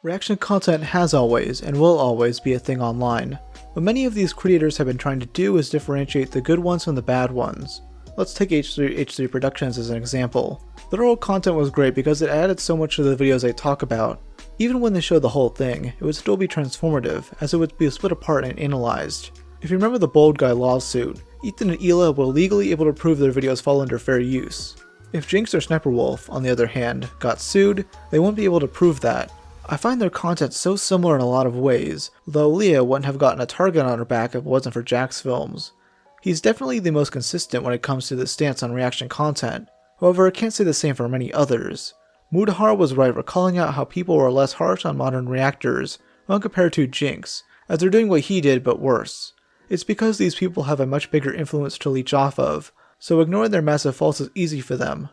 Reaction content has always and will always be a thing online. What many of these creators have been trying to do is differentiate the good ones from the bad ones. Let's take H3 Productions as an example. Their old content was great because it added so much to the videos they talk about. Even when they showed the whole thing, it would still be transformative, as it would be split apart and analyzed. If you remember the Bold Guy lawsuit, Ethan and Hila were legally able to prove their videos fall under fair use. If Jinx or Sssniperwolf, on the other hand, got sued, they wouldn't be able to prove that. I find their content so similar in a lot of ways, though Leah wouldn't have gotten a target on her back if it wasn't for Jacksfilms. He's definitely the most consistent when it comes to this stance on reaction content, however I can't say the same for many others. Mudahar was right for calling out how people were less harsh on modern reactors when compared to Jinx, as they're doing what he did but worse. It's because these people have a much bigger influence to leech off of, so ignoring their massive faults is easy for them.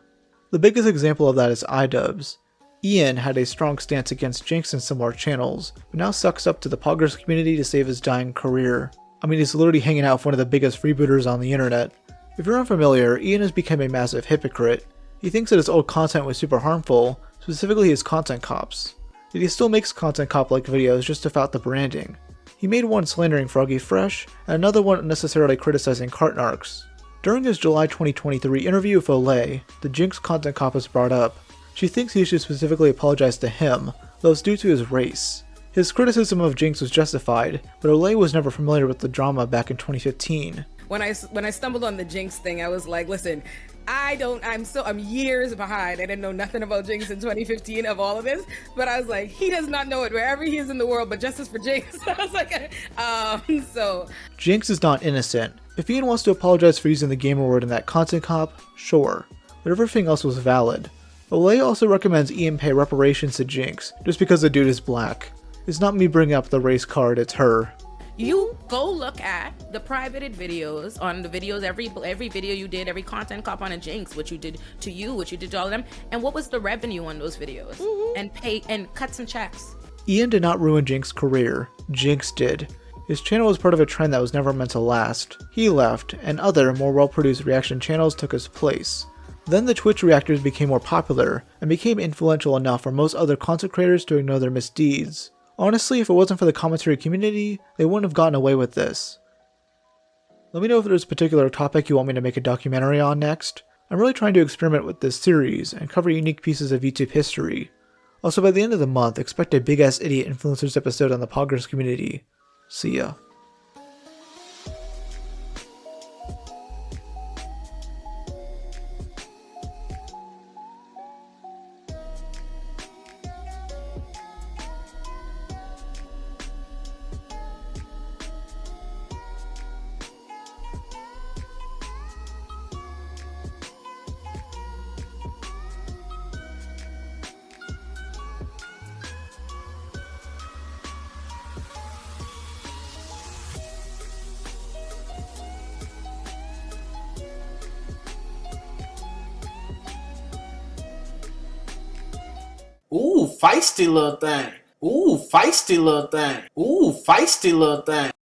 The biggest example of that is Idubbbz. Ian had a strong stance against Jinx and similar channels, but now sucks up to the Poggers community to save his dying career. I mean, he's literally hanging out with one of the biggest freebooters on the internet. If you're unfamiliar, Ian has become a massive hypocrite. He thinks that his old content was super harmful, specifically his content cops. Yet he still makes content cop-like videos just to flout the branding. He made one slandering Froggy Fresh, and another one unnecessarily criticizing Cartnarks. During his July 2023 interview with Olay, the Jinx content cop is brought up. She thinks he should specifically apologize to him, though it's due to his race. His criticism of Jinx was justified, but Olay was never familiar with the drama back in 2015. When I stumbled on the Jinx thing, I was like, listen, I'm years behind. I didn't know nothing about Jinx in 2015 of all of this, but I was like, he does not know it wherever he is in the world, but justice for Jinx. I was like, so. Jinx is not innocent. If Ian wants to apologize for using the gamer word in that content cop, sure, but everything else was valid. Olay also recommends Ian pay reparations to Jinx, just because the dude is black. It's not me bringing up the race card, it's her. You go look at the privated videos on the videos, every video you did, every content cop on a Jinx, what you did to you, what you did to all of them, and what was the revenue on those videos, and pay and cut some checks. Ian did not ruin Jinx's career, Jinx did. His channel was part of a trend that was never meant to last. He left, and other, more well-produced reaction channels took his place. Then the Twitch reactors became more popular, and became influential enough for most other content creators to ignore their misdeeds. Honestly, if it wasn't for the commentary community, they wouldn't have gotten away with this. Let me know if there's a particular topic you want me to make a documentary on next. I'm really trying to experiment with this series and cover unique pieces of YouTube history. Also, by the end of the month, expect a big-ass idiot influencers episode on the Poggers community. See ya. Ooh, feisty little thing. Ooh, feisty little thing. Ooh, feisty little thing.